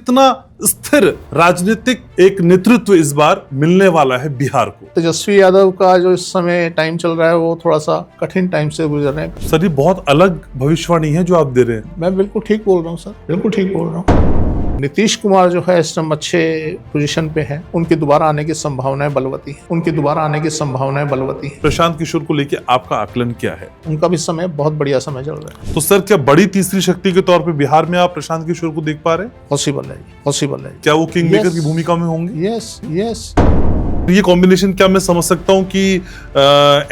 कितना स्थिर राजनीतिक एक नेतृत्व इस बार मिलने वाला है बिहार को। तेजस्वी यादव का जो इस समय टाइम चल रहा है वो थोड़ा सा कठिन टाइम से गुजर रहे हैं। सर ये बहुत अलग भविष्यवाणी है जो आप दे रहे हैं। मैं बिल्कुल ठीक बोल रहा हूँ सर, बिल्कुल ठीक बोल रहा हूँ। नीतीश कुमार जो है इस टाइम अच्छे पोजीशन पे है, उनकी दोबारा आने की संभावनाएं बलवती हैं, उनकी दोबारा आने की संभावनाएं बलवती हैं। प्रशांत किशोर को लेकर आपका आकलन क्या है? उनका भी समय बहुत बढ़िया समय चल रहा है। तो सर क्या बड़ी तीसरी शक्ति के तौर पे बिहार में आप प्रशांत किशोर को देख पा रहे हैं? पॉसिबल है, पॉसिबल है। क्या वो किंग मेकर की भूमिका में होंगे? Yes yes. ये कॉम्बिनेशन क्या मैं समझ सकता हूँ कि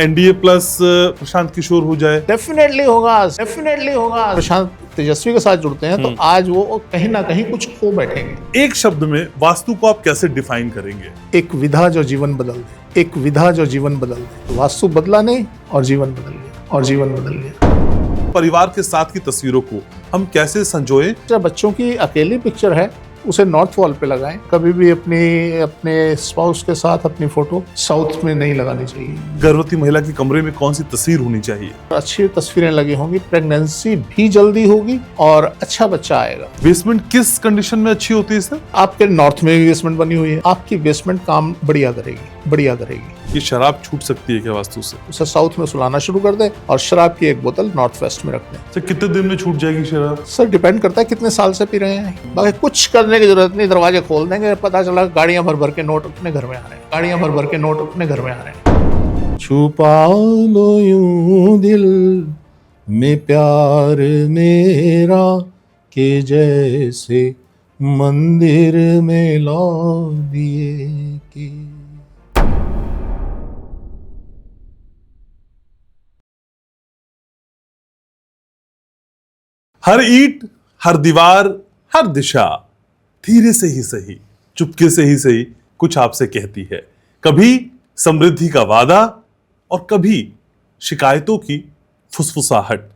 एनडीए प्लस प्रशांत किशोर हो जाए? डेफिनेटली होगा, डेफिनेटली होगा। प्रशांत तेजस्वी के साथ जुड़ते हैं तो आज वो कहीं ना कहीं कुछ खो बैठेंगे। एक शब्द में वास्तु को आप कैसे डिफाइन करेंगे? एक विधा जो जीवन बदल दे, एक विधा जो जीवन बदल दे। वास्तु बदला नहीं और जीवन बदल गया, और जीवन बदल गया। परिवार के साथ की तस्वीरों को हम कैसे संजोए? जब बच्चों की अकेली पिक्चर है उसे नॉर्थ वॉल पे लगाएं। कभी भी अपने स्पाउस के साथ अपनी फोटो साउथ में नहीं लगानी चाहिए। गर्भवती महिला के कमरे में कौन सी तस्वीर होनी चाहिए? अच्छी तस्वीरें लगी होंगी, प्रेगनेंसी भी जल्दी होगी और अच्छा बच्चा आएगा। बेसमेंट किस कंडीशन में अच्छी होती है सर? आपके नॉर्थ में भी बेसमेंट बनी हुई है, आपकी बेसमेंट काम बढ़िया करेगी, बढ़िया करेगी। ये शराब छूट सकती है क्या वास्तु से? उसे साउथ में सुलाना शुरू कर दे और शराब की एक बोतल नॉर्थ वेस्ट में रख दें। सर कितने दिन में छूट जाएगी शराब? सर डिपेंड करता है कितने साल से पी रहे हैं। बाकी कुछ करने की जरूरत नहीं, दरवाजे खोल देंगे, पता चला गाड़ियां भर भर के नोट अपने घर में आ रहे हैं, गाड़ियां भर भर के नोट अपने घर में आ रहे हैं। छुपा लो यूं दिल में प्यार मेरा के जैसे मंदिर में ला दिए की। हर ईंट, हर दीवार, हर दिशा धीरे से ही सही, चुपके से ही सही कुछ आपसे कहती है। कभी समृद्धि का वादा और कभी शिकायतों की फुसफुसाहट।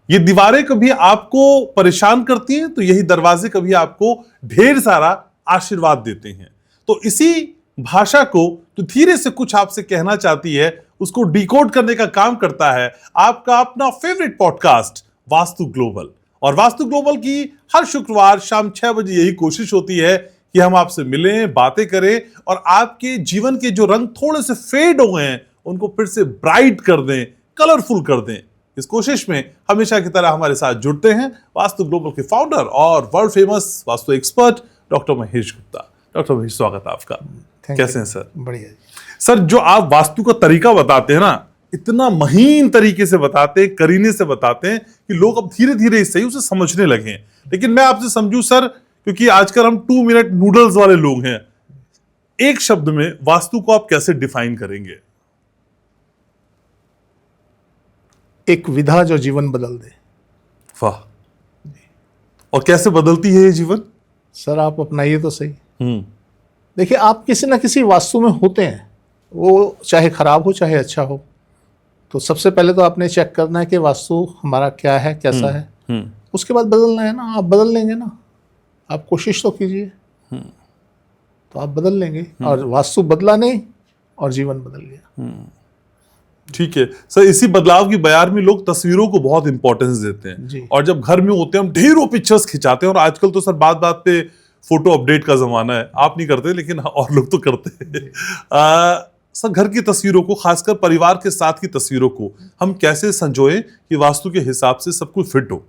ये दीवारें कभी आपको परेशान करती हैं तो यही दरवाजे कभी आपको ढेर सारा आशीर्वाद देते हैं। तो इसी भाषा को जो धीरे से कुछ आपसे कहना चाहती है उसको डिकोड करने का काम करता है आपका अपना फेवरेट पॉडकास्ट वास्तु ग्लोबल। और वास्तु ग्लोबल की हर शुक्रवार शाम 6 बजे यही कोशिश होती है कि हम आपसे मिलें, बातें करें और आपके जीवन के जो रंग थोड़े से फेड हो गए हैं उनको फिर से ब्राइट कर दें, कलरफुल कर दें। इस कोशिश में हमेशा की तरह हमारे साथ जुड़ते हैं वास्तु ग्लोबल के फाउंडर और world famous vastu expert doctor Mahesh Gupta. Doctor Mahesh, स्वागत है आपका। कैसे हैं सर? बढ़िया सर, जो आप वास्तु का तरीका बताते हैं ना, इतना महीन तरीके से बताते हैं, करीने से बताते हैं कि लोग अब धीरे धीरे इससे उसे समझने लगे हैं। लेकिन मैं आपसे समझूं सर, क्योंकि आजकल हम 2 मिनट नूडल्स वाले लोग हैं, एक शब्द में वास्तु को आप कैसे डिफाइन करेंगे? एक विधा जो जीवन बदल दे। वाह। और कैसे बदलती है ये जीवन? सर आप अपनाइए तो सही। देखिए, आप किसी ना किसी वास्तु में होते हैं, वो चाहे खराब हो चाहे अच्छा हो। तो सबसे पहले तो आपने चेक करना है कि वास्तु हमारा क्या है, कैसा है। उसके बाद बदलना है ना। आप बदल लेंगे ना, आप कोशिश तो कीजिए, तो आप बदल लेंगे। और वास्तु बदला नहीं और जीवन बदल गया। ठीक है सर, इसी बदलाव की बयार में लोग तस्वीरों को बहुत इंपॉर्टेंस देते हैं। और जब घर में होते हैं हम ढेरों पिक्चर्स खिंचाते हैं। और आजकल तो सर बात बात पे फोटो अपडेट का जमाना है। आप नहीं करते लेकिन और लोग तो करते हैं। सर, घर की तस्वीरों को, खासकर परिवार के साथ की तस्वीरों को हम कैसे संजोएं कि वास्तु के हिसाब से सब कुछ फिट हो?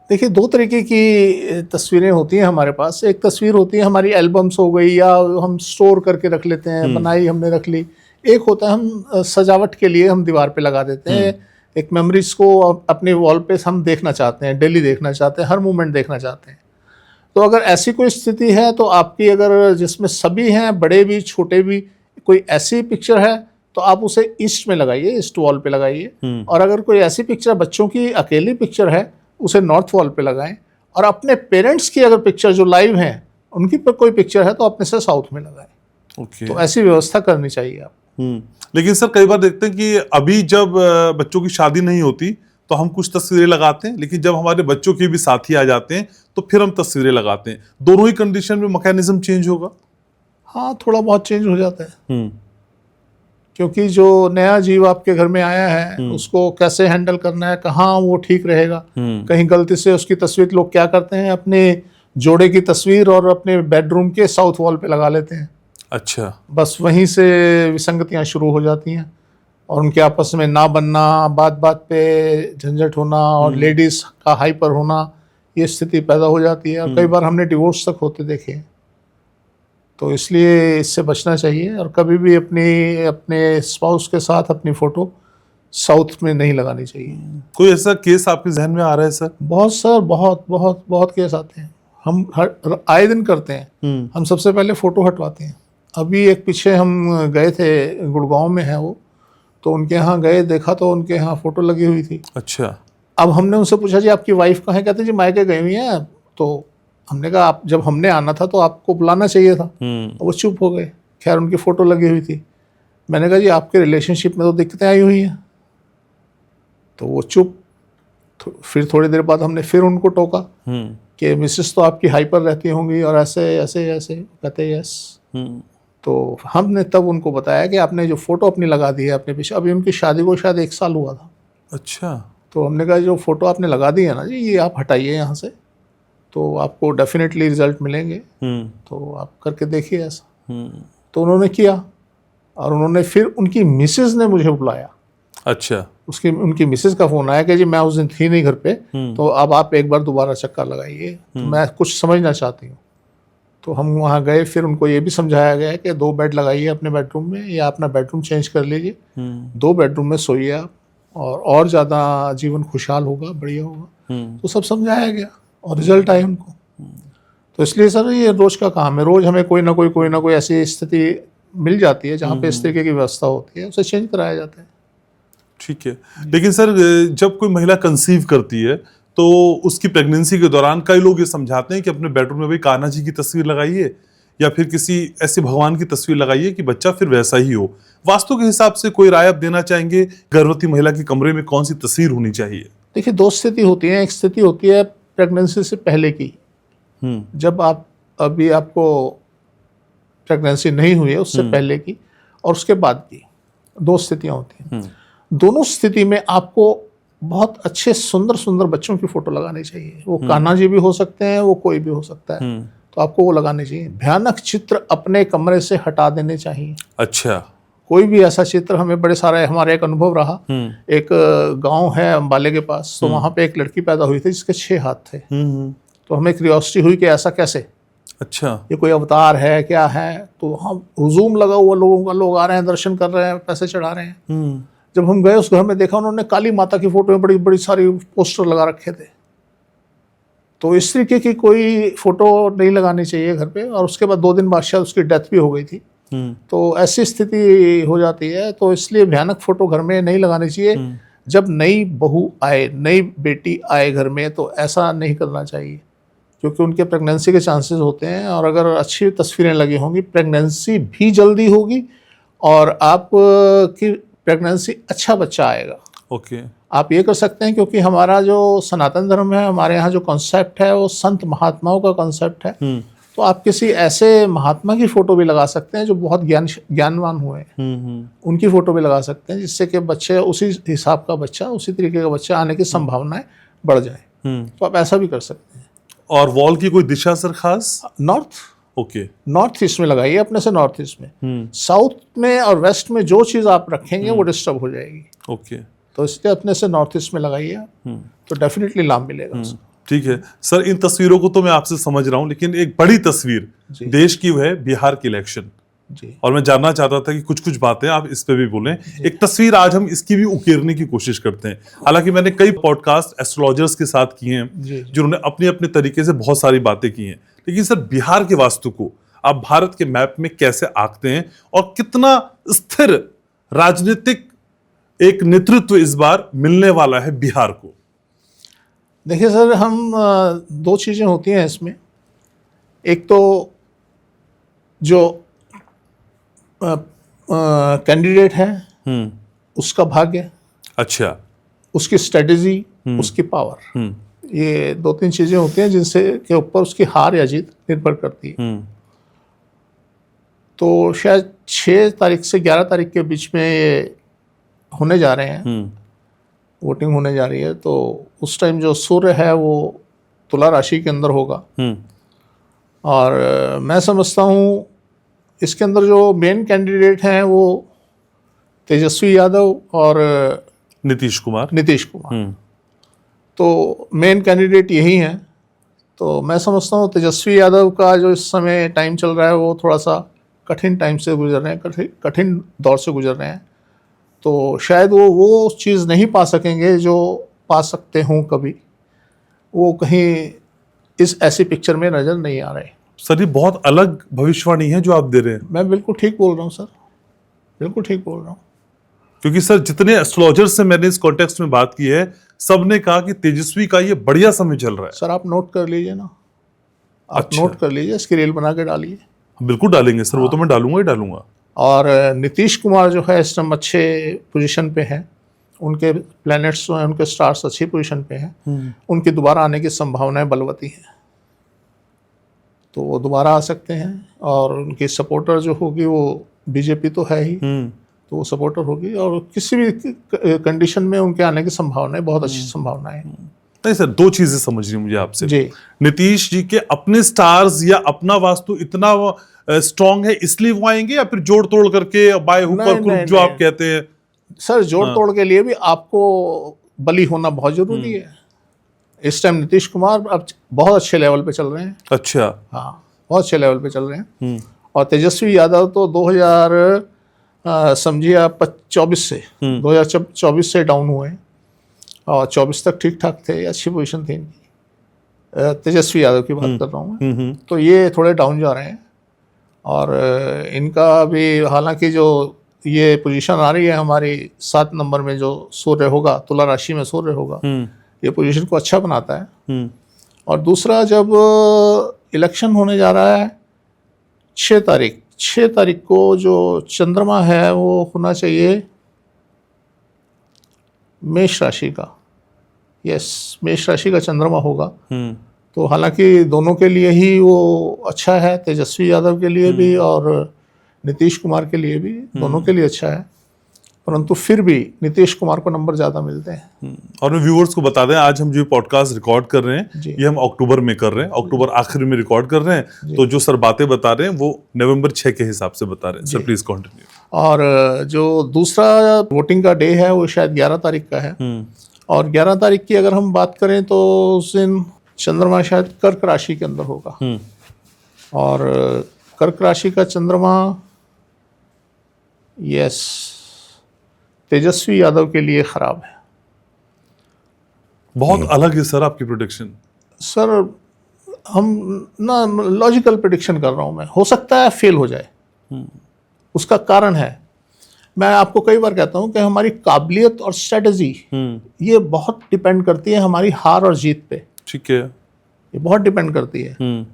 देखिए, 2 तरीके की तस्वीरें होती हैं हमारे पास। एक तस्वीर होती है हमारी एल्बम्स हो गई, या हम स्टोर करके रख लेते हैं, बनाई हमने रख ली। एक होता है हम सजावट के लिए हम दीवार पे लगा देते हैं। एक मेमोरीज को अपने वॉल पे हम देखना चाहते हैं, डेली देखना चाहते हैं, हर मोमेंट देखना चाहते हैं। तो अगर ऐसी कोई स्थिति है तो आपकी, अगर जिसमें सभी हैं, बड़े भी छोटे भी, कोई ऐसी पिक्चर है तो आप उसे ईस्ट में लगाइए, ईस्ट वॉल पे लगाइए। और अगर कोई ऐसी पिक्चर, बच्चों की अकेली पिक्चर है, उसे नॉर्थ वॉल पे लगाएं। और अपने पेरेंट्स की अगर पिक्चर जो लाइव हैं उनकी पर कोई पिक्चर है तो अपने से साउथ में लगाएं। तो ऐसी व्यवस्था करनी चाहिए आप। लेकिन सर कई बार देखते हैं कि अभी जब बच्चों की शादी नहीं होती तो हम कुछ तस्वीरें लगाते हैं, लेकिन जब हमारे बच्चों के भी साथी आ जाते हैं तो फिर हम तस्वीरें लगाते हैं। दोनों ही कंडीशन में मैकेनिज्म चेंज होगा? हाँ, थोड़ा बहुत चेंज हो जाता है। क्योंकि जो नया जीव आपके घर में आया है उसको कैसे हैंडल करना है, कहाँ वो ठीक रहेगा। कहीं गलती से उसकी तस्वीर, लोग क्या करते हैं, अपने जोड़े की तस्वीर और अपने बेडरूम के साउथ वॉल पे लगा लेते हैं। अच्छा। बस वहीं से विसंगतियां शुरू हो जाती हैं और उनके आपस में ना बनना, बात बात पे झंझट होना और लेडीज का हाइपर होना, ये स्थिति पैदा हो जाती है और कई बार हमने डिवोर्स तक होते देखे हैं। तो इसलिए इससे बचना चाहिए और कभी भी अपने स्पाउस के साथ अपनी फ़ोटो साउथ में नहीं लगानी चाहिए। कोई ऐसा केस आपके जहन में आ रहा है सर? बहुत सर, बहुत बहुत बहुत केस आते हैं। हम आए दिन करते हैं। हम सबसे पहले फ़ोटो हटवाते हैं। अभी एक पीछे हम गए थे, गुड़गांव में है वो, तो उनके यहाँ गए, देखा तो उनके यहाँ फ़ोटो लगी हुई थी। अच्छा। अब हमने उनसे पूछा जी आपकी वाइफ कहाँ है? कहते जी मायके गई हुई हैं। तो हमने कहा आप जब हमने आना था तो आपको बुलाना चाहिए था। वो चुप हो गए। खैर उनकी फ़ोटो लगी हुई थी। मैंने कहा जी आपके रिलेशनशिप में तो दिक्कतें आई हुई हैं। तो वो चुप। फिर थोड़ी देर बाद हमने फिर उनको टोका कि मिसेस तो आपकी हाइपर रहती होंगी और ऐसे ऐसे ऐसे। कहते यस। तो हमने तब उनको बताया कि आपने जो फ़ोटो अपनी लगा दी है अपने पीछे, अभी उनकी शादी को शायद 1 साल हुआ था। अच्छा। तो हमने कहा जो फ़ोटो आपने लगा दी है ना जी, ये आप हटाइए यहाँ से, तो आपको डेफिनेटली रिजल्ट मिलेंगे। तो आप करके देखिए ऐसा। तो उन्होंने किया और उन्होंने फिर उनकी मिसेज ने मुझे बुलाया। अच्छा। उनकी मिसेज का फ़ोन आया कि जी मैं उस दिन थी नहीं घर पे, तो अब आप एक बार दोबारा चक्कर लगाइए, तो मैं कुछ समझना चाहती हूँ। तो हम वहाँ गए, फिर उनको ये भी समझाया गया कि 2 बेड लगाइए अपने बेडरूम में या अपना बेडरूम चेंज कर लीजिए, 2 बेडरूम में सोइए आप और ज़्यादा जीवन खुशहाल होगा, बढ़िया होगा। तो सब समझाया गया और रिजल्ट आए उनको। तो इसलिए सर ये रोज़ का काम है। रोज़ हमें कोई ना कोई ऐसी स्थिति मिल जाती है जहाँ पे इस तरीके की व्यवस्था होती है, उसे चेंज कराया जाता है। ठीक है। लेकिन सर जब कोई महिला कंसीव करती है तो उसकी प्रेगनेंसी के दौरान कई लोग ये समझाते हैं कि अपने बेडरूम में भाई कान्हा जी की तस्वीर लगाइए या फिर किसी ऐसे भगवान की तस्वीर लगाइए कि बच्चा फिर वैसा ही हो। वास्तु के हिसाब से कोई राय आप देना चाहेंगे, गर्भवती महिला के कमरे में कौन सी तस्वीर होनी चाहिए? देखिए 2 स्थिति होती है। एक स्थिति होती है प्रेगनेंसी से पहले की, जब आपको प्रेगनेंसी नहीं हुई है उससे पहले की, और उसके बाद की। 2 स्थितियाँ होती हैं। दोनों स्थिति में आपको बहुत अच्छे सुंदर सुंदर बच्चों की फ़ोटो लगानी चाहिए। वो कान्हा जी भी हो सकते हैं, वो कोई भी हो सकता है, तो आपको वो लगाने चाहिए। भयानक चित्र अपने कमरे से हटा देने चाहिए। अच्छा। कोई भी ऐसा चित्र, हमें बड़े सारे, हमारा एक अनुभव रहा। एक गांव है अम्बाले के पास, तो वहाँ पे एक लड़की पैदा हुई थी जिसके 6 हाथ थे। तो हमें क्यूरियोसिटी हुई कि ऐसा कैसे, अच्छा, ये कोई अवतार है क्या है। तो हम हुजूम लगा हुआ लोगों का, लोग आ रहे हैं, दर्शन कर रहे हैं, पैसे चढ़ा रहे हैं। जब हम गए उस घर में, देखा उन्होंने काली माता की फोटो में बड़ी बड़ी सारी पोस्टर लगा रखे थे। तो इस तरीके की कोई फोटो नहीं लगानी चाहिए घर पे। और उसके बाद 2 दिन बाद शायद उसकी डेथ भी हो गई थी। तो ऐसी स्थिति हो जाती है। तो इसलिए भयानक फोटो घर में नहीं लगानी चाहिए। जब नई बहू आए, नई बेटी आए घर में, तो ऐसा नहीं करना चाहिए, क्योंकि उनके प्रेगनेंसी के चांसेस होते हैं। और अगर अच्छी तस्वीरें लगी होंगी, प्रेगनेंसी भी जल्दी होगी और आप की प्रेगनेंसी अच्छा बच्चा आएगा। ओके। आप ये कर सकते हैं, क्योंकि हमारा जो सनातन धर्म है, हमारे यहाँ जो कॉन्सेप्ट है वो संत महात्माओं का कॉन्सेप्ट है। तो आप किसी ऐसे महात्मा की फोटो भी लगा सकते हैं जो बहुत ज्ञानवान हुए हैं, उनकी फोटो भी लगा सकते हैं, जिससे कि बच्चे उसी हिसाब का बच्चा, उसी तरीके का बच्चा आने की संभावनाएं बढ़ जाए। तो आप ऐसा भी कर सकते हैं। और वॉल की कोई दिशा सर खास? नॉर्थ। ओके। नॉर्थ ईस्ट में लगाइए, अपने से नॉर्थ ईस्ट में। साउथ में और वेस्ट में जो चीज़ आप रखेंगे वो डिस्टर्ब हो जाएगी। ओके। तो इसलिए अपने से नॉर्थ ईस्ट में लगाइए, तो डेफिनेटली लाभ मिलेगा। ठीक है सर, इन तस्वीरों को तो मैं आपसे समझ रहा हूँ, लेकिन एक बड़ी तस्वीर देश की वो है बिहार की इलेक्शन जी। और मैं जानना चाहता था कि कुछ कुछ बातें आप इस पे भी बोलें। एक तस्वीर आज हम इसकी भी उकेरने की कोशिश करते हैं। हालांकि मैंने कई पॉडकास्ट एस्ट्रोलॉजर्स के साथ किए हैं जिन्होंने अपने अपने तरीके से बहुत सारी बातें की हैं, लेकिन सर बिहार के वास्तु को आप भारत के मैप में कैसे आंकते हैं और कितना स्थिर राजनीतिक एक नेतृत्व इस बार मिलने वाला है बिहार को? देखिए सर, हम 2 चीज़ें होती हैं इसमें। एक तो जो कैंडिडेट है उसका भाग्य, अच्छा, उसकी स्ट्रेटेजी, उसकी पावर, ये 2-3 चीज़ें होती हैं जिनसे के ऊपर उसकी हार या जीत निर्भर करती है। तो शायद 6 तारीख से 11 तारीख के बीच में ये होने जा रहे हैं, वोटिंग होने जा रही है। तो उस टाइम जो सूर्य है वो तुला राशि के अंदर होगा और मैं समझता हूँ इसके अंदर जो मेन कैंडिडेट हैं वो तेजस्वी यादव और नीतीश कुमार। नीतीश कुमार, तो मेन कैंडिडेट यही हैं। तो मैं समझता हूँ तेजस्वी यादव का जो इस समय टाइम चल रहा है वो थोड़ा सा कठिन टाइम से गुजर रहे हैं, कठिन दौर से गुजर रहे हैं। तो शायद वो चीज़ नहीं पा सकेंगे जो पा सकते हों कभी, वो कहीं इस ऐसी पिक्चर में नज़र नहीं आ रहे। सर ये बहुत अलग भविष्यवाणी है जो आप दे रहे हैं। मैं बिल्कुल ठीक बोल रहा हूँ सर, बिल्कुल ठीक बोल रहा हूँ। क्योंकि सर जितने एस्ट्रोलॉजर्स से मैंने इस कॉन्टेक्स्ट में बात की है, सबने कहा कि तेजस्वी का ये बढ़िया समय चल रहा है। सर आप नोट कर लीजिए ना, आप अच्छा। नोट कर लीजिए, इसकी रील बना के डालिए। बिल्कुल डालेंगे सर, वो तो मैं डालूंगा ही डालूंगा। और नीतीश कुमार जो है इस टाइम अच्छे पोजीशन पे हैं, उनके प्लैनेट्स जो हैं, उनके स्टार्स अच्छी पोजीशन पे हैं, उनकी दोबारा आने की संभावनाएं बलवती हैं, तो वो दोबारा आ सकते हैं। और उनकी सपोर्टर जो होगी वो बीजेपी तो है ही, तो वो सपोर्टर होगी, और किसी भी कंडीशन में उनके आने की संभावनाएं बहुत अच्छी संभावनाएं हैं। नहीं सर, दो चीजें समझनी मुझे आपसे जी। नीतीश जी के अपने स्टार्स या अपना वास्तु इतना स्ट्रांग है इसलिए वो आएंगे, या फिर जोड़ तोड़ करके बाय हुक और क्रुक जो आप कहते हैं? सर जोड़ तोड़ के लिए भी आपको बली होना बहुत जरूरी है। इस टाइम नीतीश कुमार अब बहुत अच्छे लेवल पे चल रहे हैं। अच्छा। हाँ, बहुत अच्छे लेवल पे चल रहे हैं। और तेजस्वी यादव तो 2000 समझिए आप 2024 से डाउन हुए हैं, और 24 तक ठीक ठाक थे, अच्छी पोजीशन थी इनकी। तेजस्वी यादव की बात कर रहा हूँ मैं। तो ये थोड़े डाउन जा रहे हैं, और इनका भी हालांकि जो ये पोजीशन आ रही है हमारी 7 नंबर में, जो सूर्य होगा, तुला राशि में सूर्य होगा, ये पोजीशन को अच्छा बनाता है। और दूसरा, जब इलेक्शन होने जा रहा है 6 तारीख को जो चंद्रमा है वो होना चाहिए मेष राशि का। यस, मेष राशि का चंद्रमा होगा। तो हालांकि दोनों के लिए ही वो अच्छा है, तेजस्वी यादव के लिए भी और नीतीश कुमार के लिए भी, दोनों के लिए अच्छा है, परंतु फिर भी नीतीश कुमार को नंबर ज़्यादा मिलते हैं। और मैं व्यूअर्स को बता दें, आज हम जो पॉडकास्ट रिकॉर्ड कर रहे हैं ये हम अक्टूबर में कर रहे हैं, अक्टूबर आखिर में रिकॉर्ड कर रहे हैं। तो जो सर बातें बता रहे हैं वो नवंबर 6 के हिसाब से बता रहे हैं। Sir please continue. और जो दूसरा वोटिंग का डे है वो शायद 11 तारीख का है। और 11 तारीख की अगर हम बात करें तो उस दिन चंद्रमा शायद कर्क राशि के अंदर होगा, और कर्क राशि का चंद्रमा यस तेजस्वी यादव के लिए खराब है। बहुत अलग है सर आपकी प्रेडिक्शन। सर हम ना लॉजिकल प्रेडिक्शन कर रहा हूं मैं, हो सकता है फेल हो जाए। उसका कारण है, मैं आपको कई बार कहता हूं कि हमारी काबिलियत और स्ट्रेटजी ये बहुत डिपेंड करती है हमारी हार और जीत पे। ठीक है, ये बहुत डिपेंड करती है।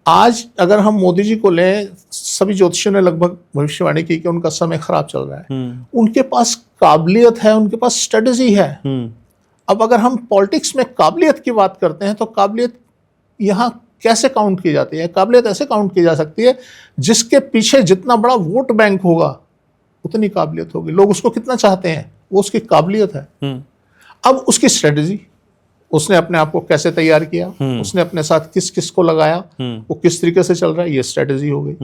आज अगर हम मोदी जी को लें, सभी ज्योतिषियों ने लगभग भविष्यवाणी की कि उनका समय खराब चल रहा है। उनके पास काबिलियत है, उनके पास स्ट्रेटजी है। अब अगर हम पॉलिटिक्स में काबिलियत की बात करते हैं तो काबिलियत यहाँ कैसे काउंट की जाती है? काबिलियत ऐसे काउंट की जा सकती है, जिसके पीछे जितना बड़ा वोट बैंक होगा उतनी काबिलियत होगी। लोग उसको कितना चाहते हैं, वो उसकी काबिलियत है। अब उसकी स्ट्रेटजी, उसने अपने आप को कैसे तैयार किया, उसने अपने साथ किस किस को लगाया, वो किस तरीके से चल रहा है, ये स्ट्रेटजी हो गई।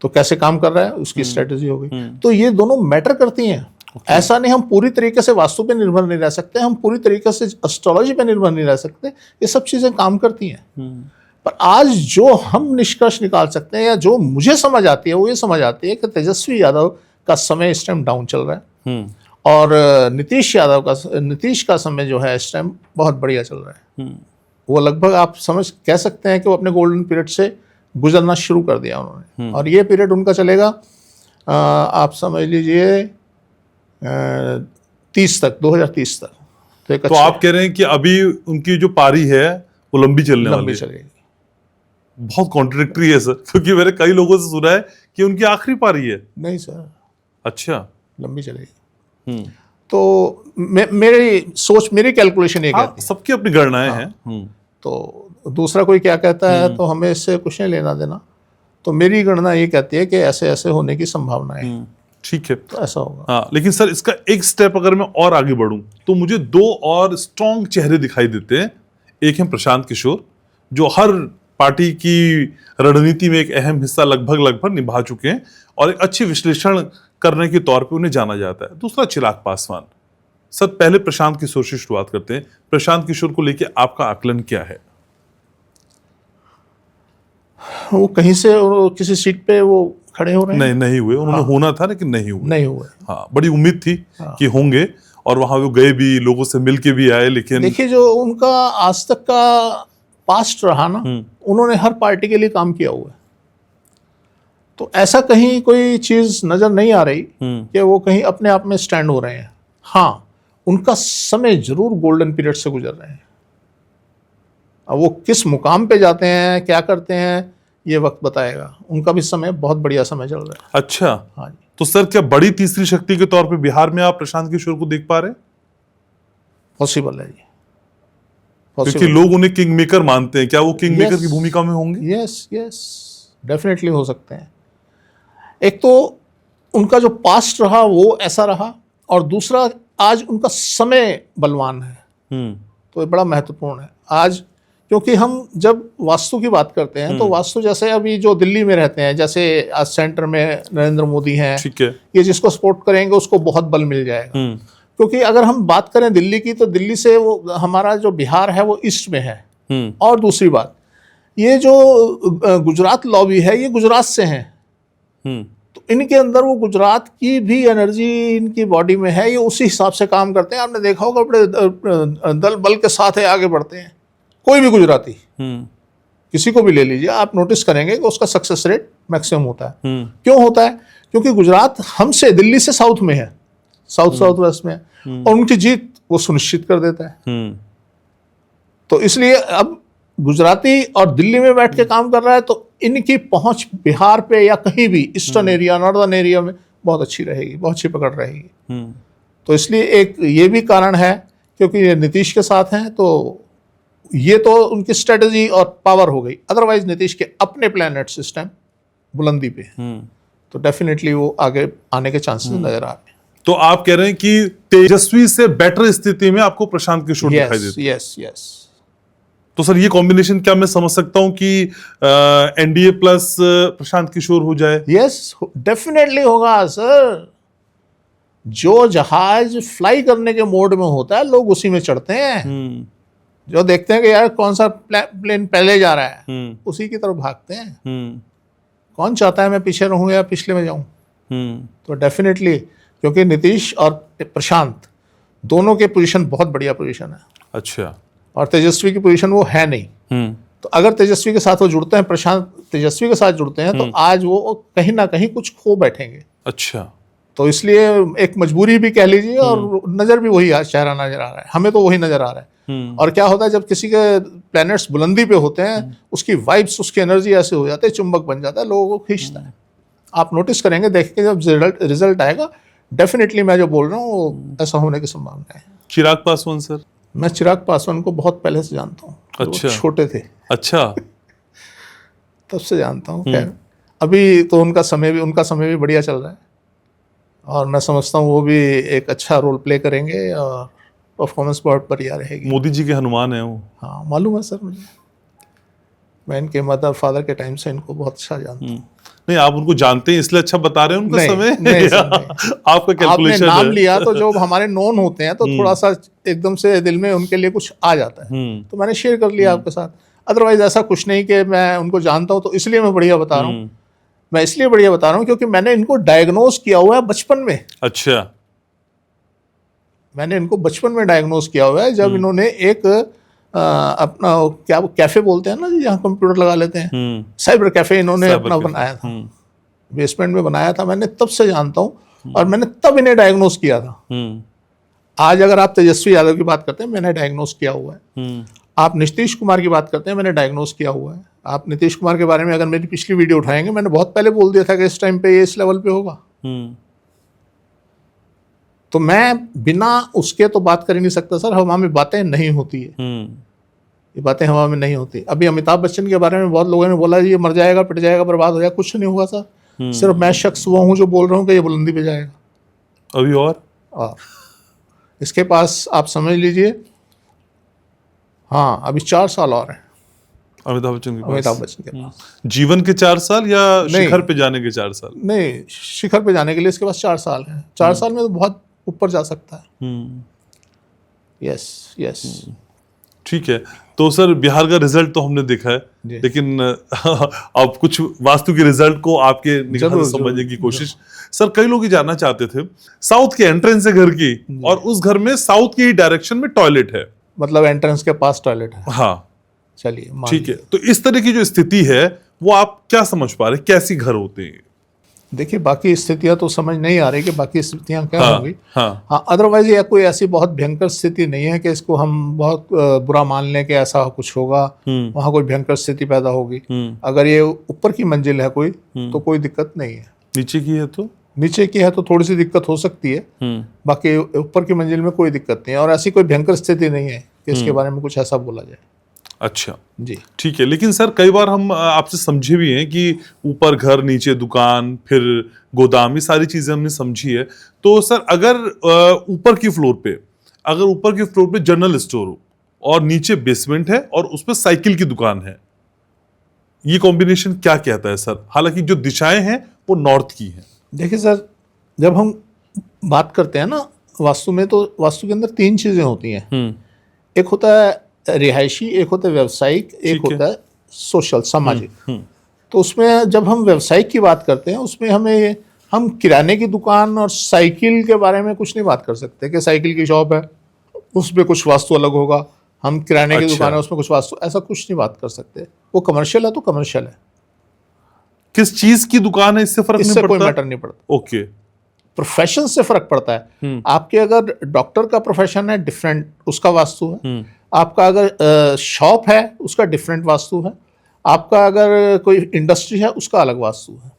तो कैसे काम कर रहा है, उसकी स्ट्रेटजी हो गई। तो ये दोनों मैटर करती हैं। ऐसा नहीं हम पूरी तरीके से वास्तु पे निर्भर नहीं रह सकते, हम पूरी तरीके से एस्ट्रोलॉजी पे निर्भर नहीं रह सकते। ये सब चीजें काम करती हैं। पर आज जो हम निष्कर्ष निकाल सकते हैं, या जो मुझे समझ आती है, वो ये समझ आती है कि तेजस्वी यादव का समय इस टाइम डाउन चल रहा है, और नीतीश का समय जो है इस टाइम बहुत बढ़िया चल रहा है। वो लगभग आप कह सकते हैं कि वो अपने गोल्डन पीरियड से गुजरना शुरू कर दिया उन्होंने। और ये पीरियड उनका चलेगा, आप समझ लीजिए 2030 तक। तो आप कह रहे हैं कि अभी उनकी जो पारी है वो लंबी चलने वाली है। चलेगी। बहुत कॉन्ट्रडिक्टरी है सर, क्योंकि मैंने कई लोगों से सुना है कि उनकी आखिरी पारी है। नहीं सर, अच्छा, लंबी चलेगी। तो मेरी सोच, मेरी कैलकुलेशन ये कहती है। सबकी अपनी गणनाएं हैं। तो दूसरा कोई क्या कहता है तो हमें इससे कुछ नहीं लेना देना। तो मेरी गणना ये कहती है कि ऐसे ऐसे होने की संभावना है। ठीक है, तो ऐसा होगा। हाँ, लेकिन सर इसका एक स्टेप अगर मैं और आगे बढ़ूं तो मुझे 2 और स्ट्रॉन्ग चेहरे दिखाई देते हैं। एक है प्रशांत किशोर, जो हर पार्टी की रणनीति में एक अहम हिस्सा लगभग निभा चुके हैं और एक अच्छी विश्लेषण करने के तौर पे उन्हें जाना जाता है। दूसरा चिराग पासवान। सर, पहले प्रशांत किशोर से शुरुआत करते हैं। प्रशांत किशोर को लेकर आपका आकलन क्या है? वो कहीं से वो किसी सीट पे वो खड़े हो रहे हैं? नहीं हुए। उन्होंने होना था लेकिन नहीं हुए। नहीं हुए। हाँ, बड़ी उम्मीद थी कि होंगे और वहां वो गए भी, लोगों से मिल के भी आए, लेकिन देखिए जो उनका आज तक का पास्ट रहा ना, उन्होंने हर पार्टी के लिए काम किया हुआ है, तो ऐसा कहीं कोई चीज नजर नहीं आ रही कि वो कहीं अपने आप में स्टैंड हो रहे हैं। हाँ, उनका समय जरूर गोल्डन पीरियड से गुजर रहे हैं। अब वो किस मुकाम पे जाते हैं, क्या करते हैं, ये वक्त बताएगा। उनका भी समय बहुत बढ़िया समय चल रहा है। अच्छा, हाँ जी। तो सर, क्या बड़ी तीसरी शक्ति के तौर पे बिहार में आप प्रशांत किशोर को देख पा रहे हैं? पॉसिबल है जी, क्योंकि लोग उन्हें किंग मेकर मानते हैं। क्या वो किंग मेकर की भूमिका में होंगे? यस, डेफिनेटली हो सकते हैं। एक तो उनका जो पास्ट रहा वो ऐसा रहा, और दूसरा आज उनका समय बलवान है, तो ये बड़ा महत्वपूर्ण है आज। क्योंकि हम जब वास्तु की बात करते हैं तो वास्तु, जैसे अभी जो दिल्ली में रहते हैं, जैसे आज सेंटर में नरेंद्र मोदी हैं, ठीक है, ये जिसको सपोर्ट करेंगे उसको बहुत बल मिल जाएगा। क्योंकि अगर हम बात करें दिल्ली की, तो दिल्ली से वो हमारा जो बिहार है वो ईस्ट में है। और दूसरी बात, ये जो गुजरात लॉबी है ये गुजरात से है, तो इनके अंदर वो गुजरात की भी एनर्जी इनकी बॉडी में है, ये उसी हिसाब से काम करते हैं। आपने देखा होगा बड़े दल बल के साथ है आगे बढ़ते हैं। कोई भी गुजराती किसी को भी ले लीजिए, आप नोटिस करेंगे कि उसका सक्सेस रेट मैक्सिमम होता है। क्यों होता है? क्योंकि गुजरात हमसे, दिल्ली से साउथ में है, साउथ वेस्ट में है, और उनकी जीत वो सुनिश्चित कर देता है। तो इसलिए अब गुजराती और दिल्ली में बैठ के काम कर रहा है, तो इनकी पहुंच बिहार पे या कहीं भी ईस्टर्न एरिया, नॉर्दर्न एरिया में बहुत अच्छी रहेगी, बहुत अच्छी पकड़ रहेगी। तो इसलिए एक ये भी कारण है, क्योंकि ये नीतीश के साथ हैं, तो ये तो उनकी स्ट्रेटजी और पावर हो गई। अदरवाइज नीतीश के अपने प्लैनेट सिस्टम बुलंदी पे है, तो डेफिनेटली वो आगे आने के चांसेस नजर आ रहे हैं। तो आप कह रहे हैं कि तेजस्वी से बेटर स्थिति में आपको प्रशांत किशोर दिखाई देते हैं? यस। तो सर, ये कॉम्बिनेशन क्या मैं समझ सकता हूं कि एनडीए प्लस प्रशांत किशोर हो जाए? यस, डेफिनेटली होगा सर। जो जहाज फ्लाई करने के मोड में होता है, लोग उसी में चढ़ते हैं। जो देखते हैं कि यार कौन सा प्लेन पहले जा रहा है, उसी की तरफ भागते हैं। कौन चाहता है मैं पीछे रहूं या पिछले में जाऊं? तो डेफिनेटली, क्योंकि नीतीश और प्रशांत दोनों के पोजीशन बहुत बढ़िया पोजीशन है। अच्छा। और तेजस्वी की पोजीशन वो है नहीं। तो अगर तेजस्वी के साथ वो जुड़ते हैं, प्रशांत तेजस्वी के साथ जुड़ते हैं, तो आज वो कहीं ना कहीं कुछ खो बैठेंगे। अच्छा। तो इसलिए एक मजबूरी भी कह लीजिए, और नजर भी वही चेहरा नजर आ रहा है, हमें तो वही नजर आ रहा है। और क्या होता है जब किसी के प्लैनेट्स बुलंदी पे होते हैं, उसकी वाइब्स, उसकी एनर्जी ऐसे हो जाते हैं, चुंबक बन जाता है, लोगों को खींचता है। आप नोटिस करेंगे, देख के जब रिजल्ट आएगा, डेफिनेटली मैं जो बोल रहा हूँ वो ऐसा होने की संभावना है। चिराग पासवान सर? मैं चिराग पासवान को बहुत पहले से जानता हूँ। अच्छा। छोटे थे। अच्छा। तब से जानता हूँ। खैर, अभी तो उनका समय भी बढ़िया चल रहा है, और मैं समझता हूँ वो भी एक अच्छा रोल प्ले करेंगे, और परफॉर्मेंस बहुत बढ़िया रहेगी। मोदी जी के हनुमान है वो। हाँ, मालूम है सर मुझे। मैं इनके मदर फादर के टाइम से इनको बहुत अच्छा जानता हूँ। नहीं, आप उनको जानते हैं इसलिए अच्छा बता रहे हैं उनका समय? नहीं, आपका कैलकुलेशन आपने नाम लिया, तो जो हमारे नोन होते हैं, तो थोड़ा सा एकदम से दिल में उनके लिए कुछ आ जाता है, तो मैंने शेयर कर लिया आपके साथ। अदरवाइज ऐसा कुछ नहीं कि मैं उनको जानता हूँ, तो इसलिए मैं बढ़िया बता रहा हूँ। मैं इसलिए बढ़िया बता रहा हूँ क्योंकि मैंने इनको डायग्नोज किया हुआ है बचपन में। अच्छा। मैंने इनको बचपन में डायग्नोज किया हुआ है, जब इन्होंने एक अपना क्या कैफे बोलते हैं ना जी, जहाँ कंप्यूटर लगा लेते हैं, साइबर कैफे इन्होंने अपना बनाया था, बेसमेंट में बनाया था। मैंने तब से जानता हूँ, और मैंने तब इन्हें डायग्नोज किया था। आज अगर आप तेजस्वी यादव की बात करते हैं, मैंने डायग्नोज किया हुआ है। आप नीतीश कुमार की बात करते हैं, मैंने डायग्नोज किया हुआ है। आप नीतीश कुमार के बारे में अगर मेरी पिछली वीडियो उठाएंगे, मैंने बहुत पहले बोल दिया था कि इस टाइम पे ये इस लेवल पे होगा। तो मैं बिना उसके तो बात कर ही नहीं सकता सर। हवा में बातें नहीं होती है, ये बातें हवा में नहीं होती। अभी अमिताभ बच्चन के बारे में बहुत लोगों ने बोला ये मर जाएगा, पिट जाएगा, बर्बाद हो जाएगा। कुछ नहीं हुआ सर। सिर्फ मैं शख्स वो हूँ जो बोल रहा हूँ कि ये बुलंदी पे जाएगा। अभी और इसके पास आप समझ लीजिए, हाँ, अभी 4 साल और हैं। अमिताभ बच्चन के पास? अमिताभ बच्चन के पास। जीवन के 4 साल या नहीं। शिखर पे जाने के 4 साल? नहीं, शिखर पे जाने के लिए इसके पास 4 साल हैं। 4 साल में तो बहुत ऊपर जा सकता है। Yes yes. ठीक है। तो सर बिहार का रिजल्ट तो हमने देखा है, जी। लेकिन अब कुछ वास्तु के रिजल्ट को आपके निगाह जरूर, से समझने जरूर, की कोशिश। सर कई लोग ये जानना चाहते थे, साउथ के एंट्रेंस है घर की और उस घर में साउथ की डायरेक्शन में टॉयलेट है, मतलब एंट्रेंस के पास टॉयलेट है। हाँ चलिए मान ठीक है। तो इस तरह की जो स्थिति है वो आप क्या समझ पा रहे, कैसी घर होते हैं? देखिए, बाकी स्थितियां तो समझ नहीं आ रही कि बाकी स्थितियां क्या हाँ, होंगी। हाँ, हाँ, अदरवाइज यह कोई ऐसी बहुत भयंकर स्थिति नहीं है कि इसको हम बहुत बुरा मान लें कि ऐसा कुछ होगा, वहाँ कोई भयंकर स्थिति पैदा होगी। अगर ये ऊपर की मंजिल है कोई, तो कोई दिक्कत नहीं है। नीचे की है तो? नीचे की है तो थोड़ी सी दिक्कत हो सकती है, बाकी ऊपर की मंजिल में कोई दिक्कत नहीं है और ऐसी कोई भयंकर स्थिति नहीं है कि इसके बारे में कुछ ऐसा बोला जाए। अच्छा जी ठीक है। लेकिन सर कई बार हम आपसे समझे भी हैं कि ऊपर घर, नीचे दुकान, फिर गोदाम, ये सारी चीजें हमने समझी है। तो सर अगर ऊपर की फ्लोर पे जनरल स्टोर हो और नीचे बेसमेंट है और उस पर साइकिल की दुकान है, ये कॉम्बिनेशन क्या कहता है सर? हालांकि जो दिशाएं हैं वो नॉर्थ की हैं। देखिए सर, जब हम बात करते हैं ना वास्तु में, तो वास्तु के अंदर 3 चीजें होती हैं। एक होता है रिहायशी, एक होता है व्यावसायिक, एक होता है सोशल, सामाजिक। तो उसमें जब हम व्यावसायिक की बात करते हैं, उसमें हम किराने की दुकान और साइकिल के बारे में कुछ नहीं बात कर सकते कि साइकिल की शॉप है उसमें कुछ वास्तु अलग होगा, हम किराने की दुकान है उसमें कुछ वास्तु, ऐसा कुछ नहीं बात कर सकते। वो कमर्शियल है तो कमर्शियल है। किस चीज की दुकान है इससे फर्क नहीं इससे पड़ता? कोई मैटर नहीं पड़ता। ओके। प्रोफेशन से फर्क पड़ता है। आपके अगर डॉक्टर का प्रोफेशन है, डिफरेंट उसका वास्तु है। आपका अगर शॉप है उसका डिफरेंट वास्तु है। आपका अगर कोई इंडस्ट्री है उसका अलग वास्तु है।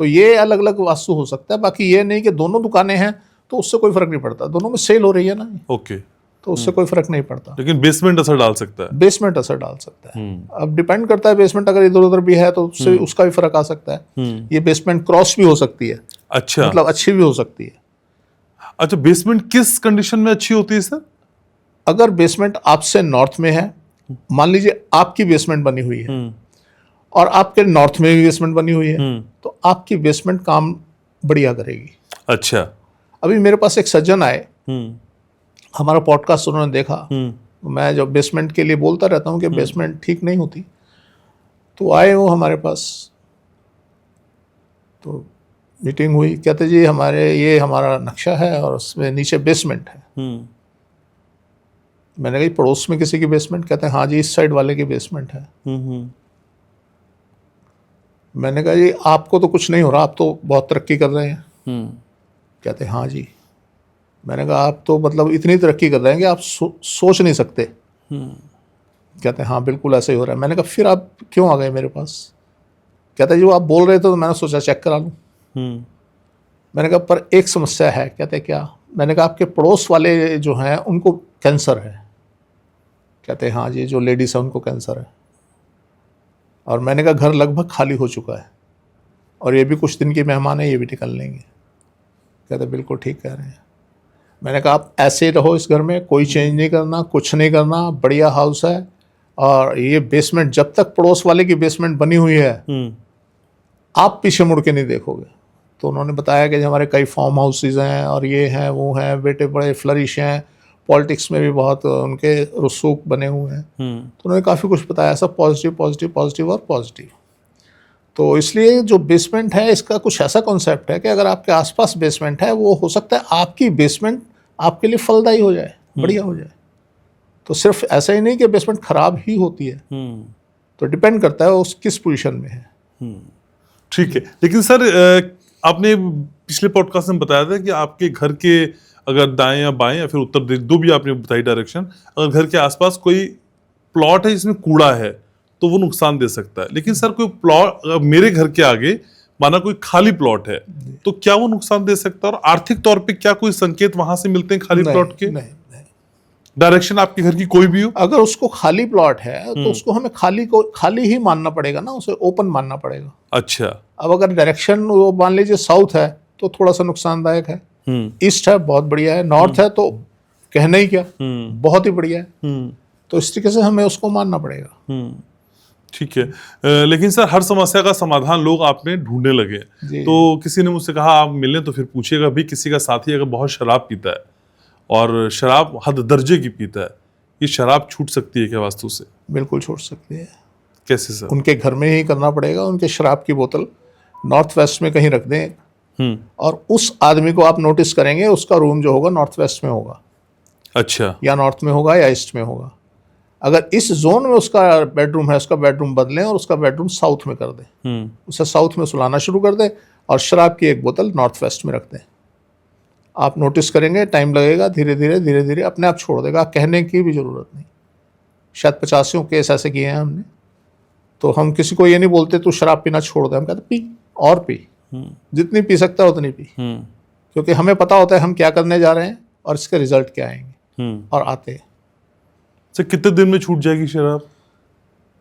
तो ये अलग अलग वास्तु हो सकता है। बाकी ये नहीं कि दोनों दुकानें हैं तो उससे कोई फर्क नहीं पड़ता, दोनों में सेल हो रही है ना, ओके, तो उससे कोई फर्क नहीं पड़ता। लेकिन बेसमेंट असर डाल सकता है। बेसमेंट असर डाल सकता है। अब डिपेंड करता है, बेसमेंट अगर इधर उधर भी है तो उससे उसका भी फर्क आ सकता है। ये बेसमेंट क्रॉस भी हो सकती है, अच्छा, मतलब अच्छी भी हो सकती है। अच्छा, बेसमेंट किस कंडीशन में अच्छी होती है सर? अगर बेसमेंट आपसे नॉर्थ में है, मान लीजिए आपकी बेसमेंट बनी हुई है और आपके नॉर्थ में भी बेसमेंट बनी हुई है, तो आपकी बेसमेंट काम बढ़िया करेगी। अच्छा। अभी मेरे पास एक सज्जन आए, हमारा पॉडकास्ट उन्होंने देखा। मैं जब बेसमेंट के लिए बोलता रहता हूँ कि बेसमेंट ठीक नहीं होती, तो आए वो हमारे पास, तो मीटिंग हुई। कहते जी ये हमारा नक्शा है और उसमें नीचे बेसमेंट है। मैंने कहा पड़ोस में किसी की बेसमेंट? कहते हैं हाँ जी, इस साइड वाले की बेसमेंट है। मैंने कहा जी आपको तो कुछ नहीं हो रहा, आप तो बहुत तरक्की कर रहे हैं। कहते हैं हाँ जी। मैंने कहा आप तो मतलब इतनी तरक्की कर रहे हैं कि आप सोच नहीं सकते। कहते हैं हाँ बिल्कुल ऐसे ही हो रहा है। मैंने कहा फिर आप क्यों आ गए मेरे पास? कहते हैं जी वो आप बोल रहे थे तो मैंने सोचा चेक करा लूँ। मैंने कहा पर एक समस्या है। कहते क्या? मैंने कहा आपके पड़ोस वाले जो हैं उनको कैंसर है। कहते हैं हाँ जी, जो लेडीज है उनको कैंसर है। और मैंने कहा घर लगभग खाली हो चुका है और ये भी कुछ दिन के मेहमान है, ये भी निकल लेंगे। कहते बिल्कुल ठीक कह रहे हैं। मैंने कहा आप ऐसे रहो इस घर में, कोई चेंज नहीं करना, कुछ नहीं करना, बढ़िया हाउस है। और ये बेसमेंट जब तक पड़ोस वाले की बेसमेंट बनी हुई है आप पीछे मुड़ के नहीं देखोगे। तो उन्होंने बताया कि हमारे कई फार्म हाउसेज हैं और ये हैं वो हैं, बेटे बड़े फ्लरिश हैं, पॉलिटिक्स में भी बहुत उनके रसूख बने हुए हैं। तो उन्होंने काफ़ी कुछ बताया, सब पॉजिटिव पॉजिटिव पॉजिटिव और पॉजिटिव। तो इसलिए जो बेसमेंट है इसका कुछ ऐसा कॉन्सेप्ट है कि अगर आपके आसपास बेसमेंट है, वो हो सकता है आपकी बेसमेंट आपके लिए फलदायी हो जाए, बढ़िया हो जाए। तो सिर्फ ऐसा ही नहीं कि बेसमेंट खराब ही होती है, तो डिपेंड करता है उस किस पोजीशन में है। ठीक है। लेकिन सर आपने पिछले पॉडकास्ट में बताया था कि आपके घर के अगर दाएं या बाएं या फिर उत्तर, दो भी आपने बताई डायरेक्शन, अगर घर के आसपास कोई प्लॉट है जिसमें कूड़ा है तो वो नुकसान दे सकता है। लेकिन सर कोई प्लॉट मेरे घर के आगे माना कोई खाली प्लॉट है तो क्या वो नुकसान दे सकता है? और आर्थिक तौर पे क्या कोई संकेत वहां से मिलते हैं खाली प्लॉट के? नहीं, डायरेक्शन आपके घर की कोई भी हो, अगर उसको खाली प्लॉट है तो उसको हमें खाली ही मानना पड़ेगा ना, उसे ओपन मानना पड़ेगा। अच्छा। अब अगर डायरेक्शन वो मान लीजिए साउथ है तो थोड़ा सा नुकसानदायक है, ईस्ट है बहुत बढ़िया है, नॉर्थ है तो कहना ही क्या, बहुत ही बढ़िया है। तो इस तरीके से हमें उसको मानना पड़ेगा। ठीक है। लेकिन सर हर समस्या का समाधान लोग आप में ढूंढने लगे। जी। तो किसी ने मुझसे कहा आप मिलें तो फिर पूछिएगा भी, किसी का साथी अगर बहुत शराब पीता है और शराब हद दर्जे की पीता है, ये शराब छूट सकती है क्या वास्तु से? बिल्कुल छोड़ सकती है। कैसे सर? उनके घर में ही करना पड़ेगा। उनके शराब की बोतल नॉर्थ वेस्ट में कहीं रख दें और उस आदमी को आप नोटिस करेंगे, उसका रूम जो होगा नॉर्थ वेस्ट में होगा। अच्छा। या नॉर्थ में होगा या ईस्ट में होगा। अगर इस जोन में उसका बेडरूम है, उसका बेडरूम बदलें और उसका बेडरूम साउथ में कर दें। उसे साउथ में सुलाना शुरू कर दें और शराब की एक बोतल नॉर्थ वेस्ट में रख दें। आप नोटिस करेंगे, टाइम लगेगा, धीरे धीरे अपने आप छोड़ देगा। कहने की भी ज़रूरत नहीं। शायद 50 केस ऐसे किए हैं हमने। तो हम किसी को ये नहीं बोलते तू शराब पीना छोड़ दे, हम कहते पी और पी, जितनी पी सकता है उतनी पी, क्योंकि हमें पता होता है हम क्या करने जा रहे हैं और इसके रिजल्ट क्या आएंगे, और आते हैं। सर कितने दिन में छूट जाएगी शराब?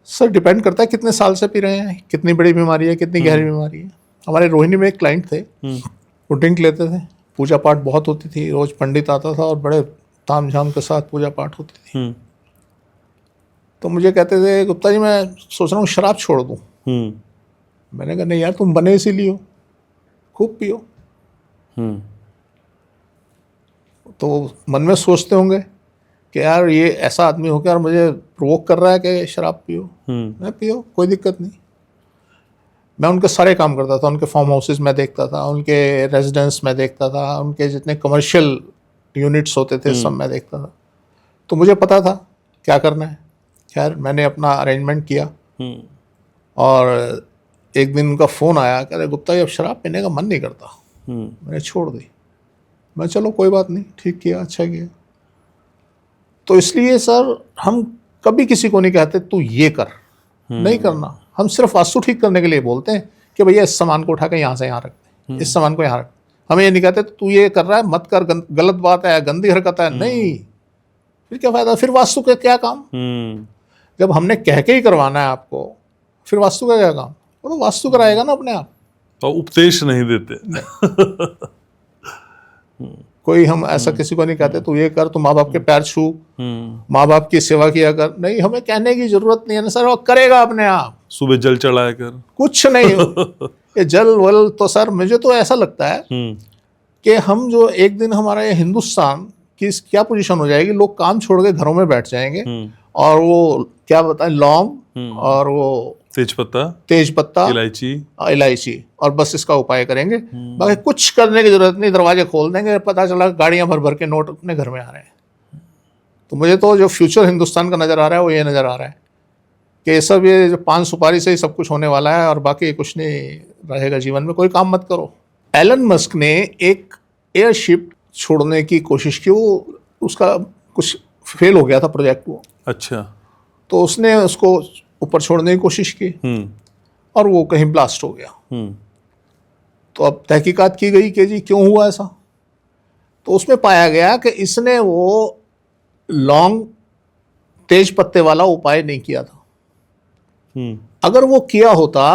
सर डिपेंड करता है कितने साल से पी रहे हैं, कितनी बड़ी बीमारी है, कितनी गहरी बीमारी है। हमारे रोहिणी में एक क्लाइंट थे, वो ड्रिंक लेते थे, पूजा पाठ बहुत होती थी, रोज पंडित आता था और बड़े ताम झाम के साथ पूजा पाठ होती थी। तो मुझे कहते थे गुप्ता जी मैं सोच रहा हूँ शराब छोड़ दूँ। मैंने कहा नहीं यार, तुम बने इसीलिए हो, खूब पियो। तो मन में सोचते होंगे कि यार ये ऐसा आदमी हो गया और मुझे प्रोवोक कर रहा है कि शराब पियो। मैं पियो, कोई दिक्कत नहीं। मैं उनके सारे काम करता था, उनके फार्म हाउसेस में देखता था, उनके रेजिडेंस में देखता था, उनके जितने कमर्शियल यूनिट्स होते थे सब मैं देखता था। तो मुझे पता था क्या करना है। खैर मैंने अपना अरेंजमेंट किया और एक दिन उनका फ़ोन आया, कह रहे गुप्ता जी अब शराब पीने का मन नहीं करता। मैंने छोड़ दी। मैं चलो कोई बात नहीं, ठीक किया, अच्छा किया। तो इसलिए सर हम कभी किसी को नहीं कहते तू ये कर, नहीं करना। हम सिर्फ वास्तु ठीक करने के लिए बोलते हैं कि भैया इस सामान को उठा के यहाँ से यहाँ रख दे, इस सामान को यहाँ रख। हमें ये नहीं कहते तू ये कर रहा है मत कर, गलत बात है, गंदी हरकत है। नहीं, फिर क्या फायदा, फिर वास्तु का क्या काम। जब हमने कह के ही करवाना है आपको, फिर वास्तु का क्या काम? वो तो वास्तु कराएगा ना अपने आप। तो उपदेश नहीं देते। कोई हम ऐसा किसी को नहीं कहते तू ये कर, तू माँ बाप के पैर छू, माँ बाप की सेवा किया कर। नहीं, हमें कहने की जरूरत नहीं है ना सर, वो करेगा अपने आप। सुबह जल चढ़ाया कर, कुछ नहीं। ये जल वल तो सर मुझे तो ऐसा लगता है कि हम जो एक दिन हमारा ये हिंदुस्तान की क्या पोजीशन हो जाएगी, लोग काम छोड़ के घरों में बैठ जाएंगे और वो क्या बताएं, लौंग और वो तेज पत्ता इलायची और बस इसका उपाय करेंगे। बाकी कुछ करने की जरूरत नहीं। दरवाजे खोल देंगे, पता चला गाड़ियां भर भर के नोट अपने घर में आ रहे हैं। तो मुझे तो जो फ्यूचर हिंदुस्तान का नज़र आ रहा है वो ये नज़र आ रहा है कि सब ये जो पान सुपारी से ही सब कुछ होने वाला है और बाकी कुछ नहीं रहेगा जीवन में। कोई काम मत करो। एलन मस्क ने एक एयरशिप छोड़ने की कोशिश की, वो उसका कुछ फेल हो गया था प्रोजेक्ट वो। अच्छा। तो उसने उसको ऊपर छोड़ने की कोशिश की और वो कहीं ब्लास्ट हो गया। तो अब तहकीकात की गई कि जी क्यों हुआ ऐसा। तो उसमें पाया गया कि इसने वो लौंग तेज पत्ते वाला उपाय नहीं किया था। अगर वो किया होता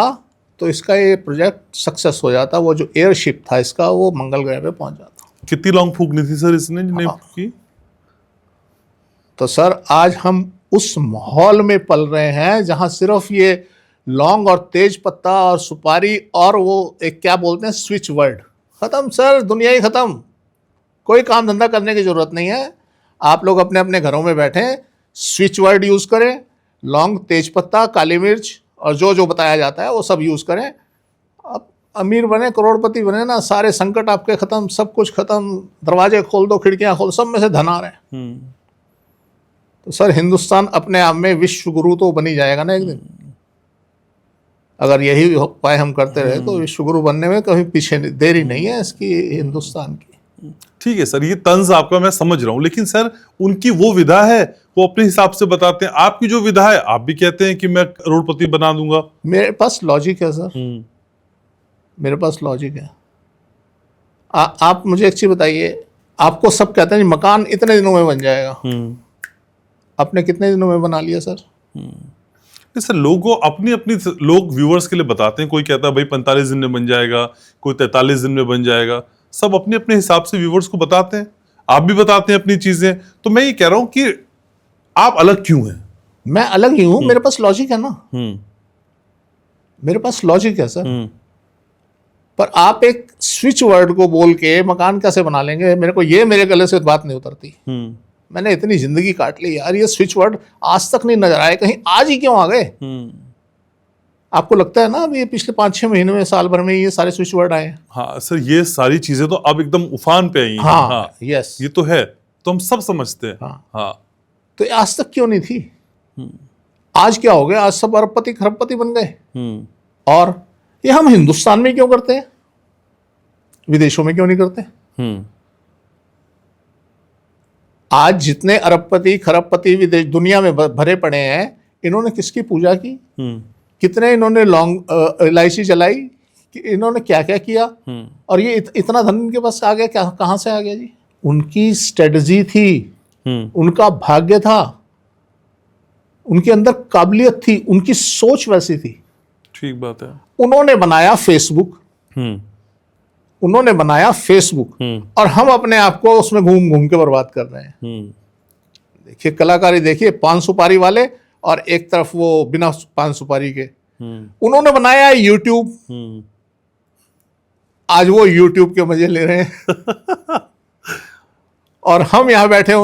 तो इसका ये प्रोजेक्ट सक्सेस हो जाता। वो जो एयरशिप था इसका वो मंगल ग्रह पे पहुंच जाता। कितनी लौंग फूकनी थी सर इसने की? तो सर आज हम उस माहौल में पल रहे हैं जहां सिर्फ ये लौंग और तेज पत्ता और सुपारी और वो एक क्या बोलते हैं स्विच वर्ड। खत्म सर, दुनिया ही खत्म। कोई काम धंधा करने की जरूरत नहीं है। आप लोग अपने अपने घरों में बैठें, स्विच वर्ड यूज करें, लौंग तेज पत्ता काली मिर्च और जो जो बताया जाता है वो सब यूज करें। अब अमीर बने, करोड़पति बने ना, सारे संकट आपके खत्म, सब कुछ खत्म। दरवाजे खोल दो, खिड़कियां खोल, सब में से धन आ रहे हैं। तो सर हिंदुस्तान अपने आप में विश्व गुरु तो बन ही जाएगा ना एक दिन। अगर यही उपाय हम करते रहे तो विश्व गुरु बनने में कभी पीछे देरी नहीं है इसकी हिंदुस्तान की। ठीक है सर, ये तंज आपका मैं समझ रहा हूँ, लेकिन सर उनकी वो विधा है, वो अपने हिसाब से बताते हैं। आपकी जो विधा है आप भी कहते हैं कि मैं करोड़पति बना दूंगा। मेरे पास लॉजिक है सर, मेरे पास लॉजिक है। आप मुझे एक चीज बताइए, आपको सब कहते हैं मकान इतने दिनों में बन जाएगा, आपने कितने दिनों में बना लिया सर? सर लोगों अपनी अपनी लोग व्यूअर्स के लिए बताते हैं। कोई कहता है भाई 45 दिन में बन जाएगा, कोई 43 दिन में बन जाएगा। सब अपने अपने हिसाब से व्यूअर्स को बताते हैं। आप भी बताते हैं अपनी चीजें। तो मैं ये कह रहा हूं कि आप अलग क्यों हैं? मैं अलग ही हूं, मेरे पास लॉजिक है ना, हम्म मेरे पास लॉजिक है सर। हम्म पर आप एक स्विच वर्ड को बोल के मकान कैसे बना लेंगे, मेरे गले से बात नहीं उतरती। हम्म मैंने इतनी जिंदगी काट ली यार, ये स्विच वर्ड आज तक नहीं नजर आए, कहीं आज ही क्यों आ गए? हम्म आपको लगता है ना अब ये पिछले 5-6 महीने में, साल भर में ये सारे स्विच वर्ड आए हैं? हाँ सर, ये सारी चीजें तो अब एकदम उफान पे आई हैं। हाँ, यस, ये तो है, तो हम सब समझते हैं। हाँ। हाँ। तो ये आज तक क्यों नहीं थी? आज क्या हो गया? आज सब अरबपति खरबपति बन गए। हम्म और ये हम हिंदुस्तान में क्यों करते हैं, विदेशों में क्यों नहीं करते? हम्म आज जितने अरबपति खरबपति विदेश दुनिया में भरे पड़े हैं, इन्होंने किसकी पूजा की? हम्म कितने इन्होंने लौंग इलायची जलाई, कि इन्होंने क्या क्या किया? और ये इतना धन इनके पास आ गया, क्या कहाँ से आ गया जी? उनकी स्ट्रेटजी थी, उनका भाग्य था, उनके अंदर काबिलियत थी, उनकी सोच वैसी थी। ठीक बात है। उन्होंने बनाया फेसबुक, हम्म उन्होंने बनाया फेसबुक, और हम अपने आप को उसमें घूम घूम के बर्बाद कर रहे हैं। देखिए कलाकारी, देखिए पान सुपारी वाले और एक तरफ वो बिना पान सुपारी के। उन्होंने बनाया यूट्यूब, आज वो यूट्यूब के मजे ले रहे हैं और हम यहाँ बैठे हैं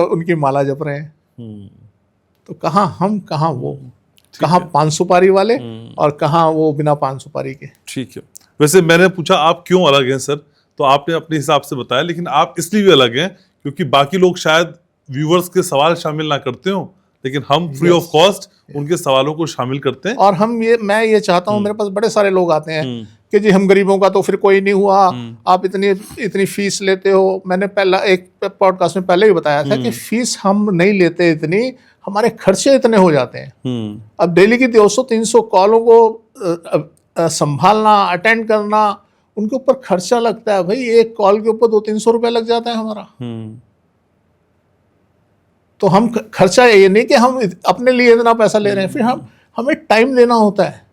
उनकी माला जप रहे हैं। तो कहाँ हम, कहाँ वो, कहाँ पान सुपारी वाले और कहाँ वो बिना पान सुपारी के। ठीक है। वैसे मैंने पूछा आप क्यों अलग हैं सर, तो आपने अपने हिसाब से बताया, लेकिन आप इसलिए भी अलग हैं क्योंकि बाकी लोग शायद व्यूवर्स के सवाल शामिल ना करते हो, लेकिन हम फ्री ऑफ कॉस्ट उनके सवालों को शामिल करते हैं। और मैं ये चाहता हूँ, मेरे पास बड़े सारे लोग आते हैं कि जी हम गरीबों का तो फिर कोई नहीं हुआ, आप इतनी फीस लेते हो। मैंने पहला एक पॉडकास्ट में पहले भी बताया था कि फीस हम नहीं लेते इतनी, हमारे खर्चे इतने हो जाते हैं। अब डेली की 200-300 कॉलों को संभालना, अटेंड करना, उनके ऊपर खर्चा लगता है भाई। एक कॉल के ऊपर 200-300 रुपए लग जाता है हमारा। तो हम खर्चा, ये नहीं कि हम अपने लिए इतना पैसा ले रहे हैं, फिर हमें टाइम देना होता है।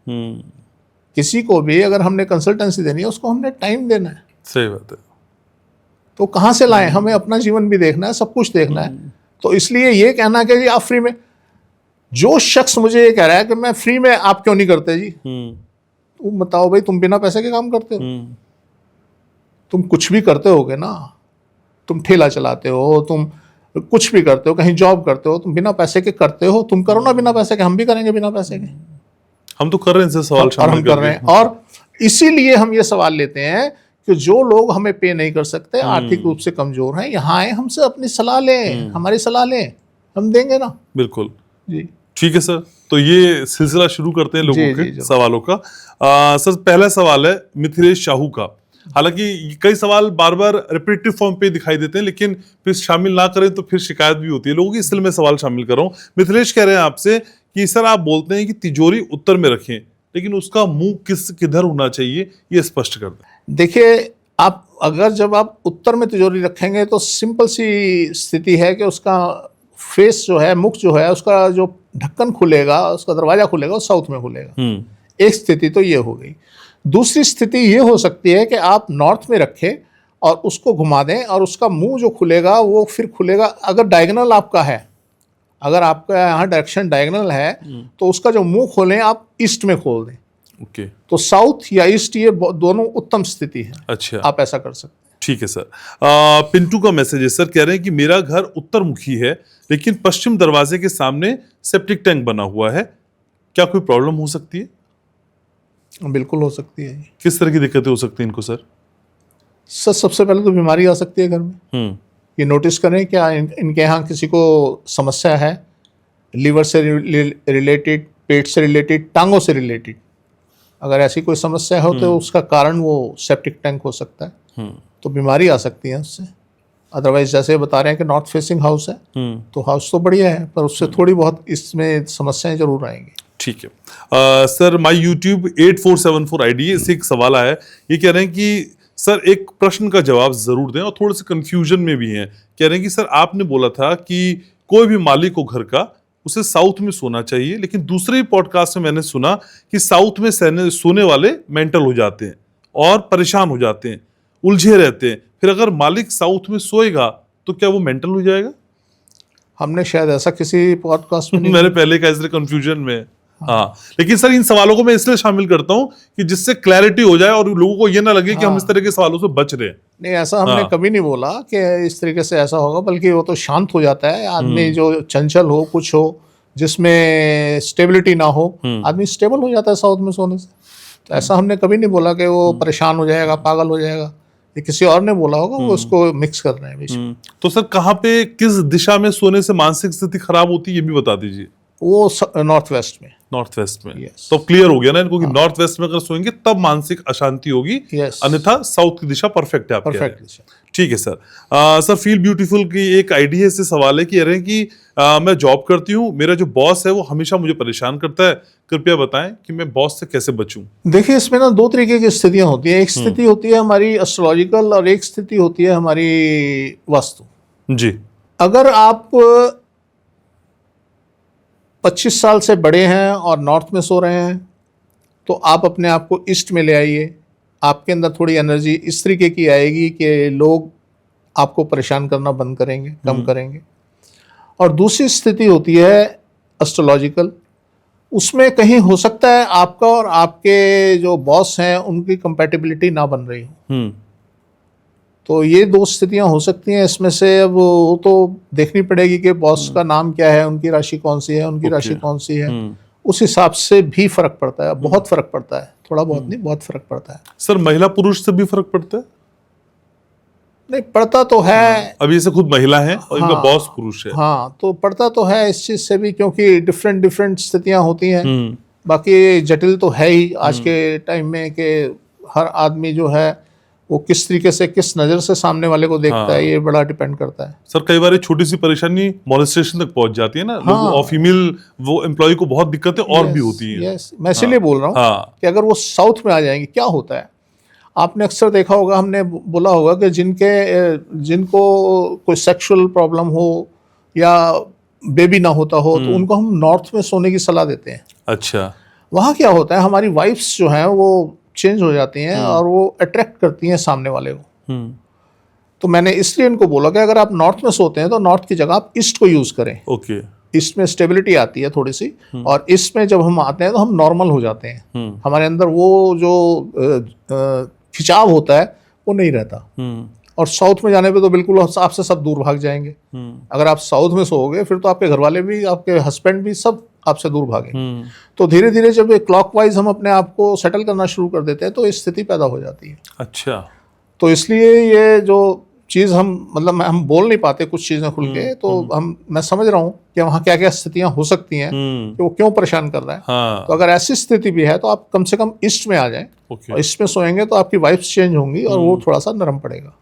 किसी को भी अगर हमने कंसल्टेंसी देनी है, उसको हमने टाइम देना है। सही बात है। तो कहाँ से लाएं? हमें अपना जीवन भी देखना है, सब कुछ देखना है। तो इसलिए ये कहना कि जी आप फ्री में, जो शख्स मुझे ये कह रहा है कि मैं फ्री में, आप क्यों नहीं करते जी, तुम बताओ भाई, तुम बिना पैसे के काम करते हो? तुम कुछ भी करते होगे ना, तुम ठेला चलाते हो, तुम कुछ भी करते हो, कहीं जॉब करते हो, तुम बिना पैसे के करते हो। तुम करो ना बिना पैसे के, हम भी करेंगे बिना पैसे के। हम तो कर रहे हैं इनसे सवाल और हम कर रहे हैं, और इसीलिए हम ये सवाल लेते हैं कि जो लोग हमें पे नहीं कर सकते, आर्थिक रूप से कमजोर हैं, यहाँ आए, हमसे अपनी सलाह लें, हमारी सलाह लें, हम देंगे ना। बिल्कुल जी, ठीक है सर। तो ये सिलसिला शुरू करते हैं लोगों के सवालों का। सर पहला सवाल है मिथिलेश शाहू का। हालांकि कई सवाल बार बार रिपीटेटिव फॉर्म पे दिखाई देते हैं, लेकिन फिर शामिल ना करें तो फिर शिकायत भी होती है लोगों की, इसलिए मैं सवाल शामिल कर रहा हूँ। मिथिलेश कह रहे हैं आपसे कि सर आप बोलते हैं कि तिजोरी उत्तर में रखें, लेकिन उसका मुंह किधर होना चाहिए, ये स्पष्ट कर दें। देखिए, जब आप उत्तर में तिजोरी रखेंगे तो सिंपल सी स्थिति है कि उसका फेस जो है, मुख जो है, उसका जो ढक्कन खुलेगा, उसका दरवाजा खुलेगा, वो साउथ में खुलेगा। एक स्थिति तो ये हो गई। दूसरी स्थिति ये हो सकती है कि आप नॉर्थ में रखें और उसको घुमा दें, और उसका मुंह जो खुलेगा वो फिर खुलेगा, अगर डायगोनल आपका है, अगर आपका यहाँ डायरेक्शन डायगोनल है, तो उसका जो मुंह खोलें आप ईस्ट में खोल दें। ओके। तो साउथ या ईस्ट, ये दोनों उत्तम स्थिति है। अच्छा, आप ऐसा कर सकते हैं। ठीक है सर। पिंटू का मैसेज है, सर कह रहे हैं कि मेरा घर उत्तर मुखी है, लेकिन पश्चिम दरवाजे के सामने सेप्टिक टैंक बना हुआ है, क्या कोई प्रॉब्लम हो सकती है? बिल्कुल हो सकती है। किस तरह की दिक्कतें हो सकती हैं इनको सर? सबसे पहले तो बीमारी आ सकती है घर में। ये नोटिस करें क्या इनके यहाँ किसी को समस्या है, लीवर से रिलेटेड, पेट से रिलेटेड, टांगों से रिलेटेड। अगर ऐसी कोई समस्या हो तो उसका कारण वो सेप्टिक टैंक हो सकता है। तो बीमारी आ सकती है उससे। अदरवाइज जैसे बता रहे हैं कि नॉर्थ फेसिंग हाउस है, तो हाउस तो बढ़िया है, पर उससे थोड़ी बहुत इसमें समस्याएं जरूर आएंगी। ठीक है। सर माई यूट्यूब 8474 आईडी, इससे एक सवाल आया है। ये कह रहे हैं कि सर एक प्रश्न का जवाब जरूर दें, और थोड़े से कंफ्यूजन में भी हैं। कह रहे हैं कि सर आपने बोला था कि कोई भी मालिक हो घर का, उसे साउथ में सोना चाहिए, लेकिन दूसरे पॉडकास्ट में मैंने सुना कि साउथ में सोने वाले मेंटल हो जाते हैं और परेशान हो जाते हैं, उलझे रहते हैं। फिर अगर मालिक साउथ में सोएगा तो क्या वो मेंटल हो जाएगा? हमने शायद ऐसा किसी पॉडकास्ट में नहीं मैंने पहले का इसलिए कंफ्यूजन में है। हाँ, लेकिन सर इन सवालों को मैं इसलिए शामिल करता हूँ कि जिससे क्लैरिटी हो जाए और लोगों को ये ना लगे कि हम इस तरह के सवालों से बच रहे हैं। नहीं, ऐसा हमने कभी नहीं बोला कि इस तरीके से ऐसा होगा, बल्कि वो तो शांत हो जाता है आदमी, जो चंचल हो, कुछ हो जिसमें स्टेबिलिटी ना हो, आदमी स्टेबल हो जाता है साउथ में सोने से। तो ऐसा हमने कभी नहीं बोला कि वो परेशान हो जाएगा, पागल हो जाएगा। ये किसी और ने बोला होगा, वो उसको मिक्स कर रहे हैं बीच में। तो सर कहाँ पे किस दिशा में सोने से मानसिक स्थिति खराब होती है ये भी बता दीजिए। वो नॉर्थ वेस्ट में। नॉर्थ वेस्ट में। Yes. तो क्लियर हो गया ना इनको कि नॉर्थ वेस्ट में अगर सोएंगे तब मानसिक अशांति होगी। Yes. अन्यथा साउथ की दिशा परफेक्ट है आपके। परफेक्ट दिशा। ठीक है सर। सर फील ब्यूटीफुल की एक आइडिया से सवाल है कि कह रहे हैं कि मैं जॉब करती हूँ, मेरा जो बॉस है वो हमेशा मुझे परेशान करता है, कृपया बताएं कि मैं बॉस से कैसे बचूं। देखिए, इसमें ना दो तरीके की स्थितियां होती हैं। एक स्थिति होती है हमारी एस्ट्रोलॉजिकल और एक स्थिति होती है हमारी वास्तु। जी। अगर आप 25 साल से बड़े हैं और नॉर्थ में सो रहे हैं, तो आप अपने आप को ईस्ट में ले आइए। आपके अंदर थोड़ी एनर्जी इस तरीके की आएगी कि लोग आपको परेशान करना बंद करेंगे, कम करेंगे। और दूसरी स्थिति होती है एस्ट्रोलॉजिकल। उसमें कहीं हो सकता है आपका और आपके जो बॉस हैं उनकी कंपैटिबिलिटी ना बन रही हो। तो ये दो स्थितियां हो सकती हैं। इसमें से अब वो तो देखनी पड़ेगी कि बॉस का नाम क्या है, उनकी राशि कौन सी है, उनकी राशि कौन सी है। उस हिसाब से भी फर्क पड़ता है, बहुत फर्क पड़ता है। थोड़ा बहुत नहीं, बहुत फर्क पड़ता है। सर महिला पुरुष से भी फर्क पड़ता है? नहीं, पड़ता तो है। अभी से खुद महिला है और इनका बॉस पुरुष है। हाँ, तो पड़ता तो है इस चीज से भी, क्योंकि डिफरेंट स्थितियां होती हैं। बाकी जटिल तो है ही आज के टाइम में कि हर आदमी जो है वो किस तरीके से, किस नजर से सामने वाले को देखता है, ये बड़ा डिपेंड करता है। सर कई बार ये छोटी सी परेशानी मोलेस्टेशन तक पहुंच जाती है ना। लोगों और फीमेल वो एम्प्लॉय को बहुत दिक्कतें और भी होती हैं। यस, मैं इसीलिए बोल रहा हूँ कि अगर वो साउथ में आ जाएंगे, क्या होता है, आपने अक्सर देखा होगा, हमने बोला होगा कि जिनको कोई सेक्सुअल प्रॉब्लम हो या बेबी ना होता हो, तो उनको हम नॉर्थ में सोने की सलाह देते हैं। अच्छा। वहाँ क्या होता है, हमारी वाइफ्स जो हैं वो चेंज हो जाती हैं और वो अट्रैक्ट करती हैं सामने वाले को। तो मैंने इसलिए इनको बोला कि अगर आप नॉर्थ में सोते हैं तो नॉर्थ की जगह आप ईस्ट को यूज करें। ओके। ईस्ट में स्टेबिलिटी आती है थोड़ी सी, और ईस्ट में जब हम आते हैं तो हम नॉर्मल हो जाते हैं। हमारे अंदर वो जो खिंचाव होता है वो नहीं रहता। और साउथ में जाने पे तो बिल्कुल आपसे सब दूर भाग जाएंगे। अगर आप साउथ में सोओगे फिर तो आपके घर वाले भी, आपके हस्बैंड भी, सब आपसे दूर भागेंगे। तो धीरे धीरे जब क्लॉकवाइज हम अपने आप को सेटल करना शुरू कर देते हैं तो स्थिति पैदा हो जाती है। अच्छा। तो इसलिए ये जो चीज़ हम बोल नहीं पाते कुछ चीज़ें खुल के, तो मैं समझ रहा हूँ कि वहाँ क्या क्या स्थितियाँ हो सकती हैं कि वो क्यों परेशान कर रहा है। हाँ। तो अगर ऐसी स्थिति भी है तो आप कम से कम ईस्ट में आ जाएं। और ईस्ट में सोएंगे तो आपकी वाइफ चेंज होंगी और वो थोड़ा सा नरम पड़ेगा।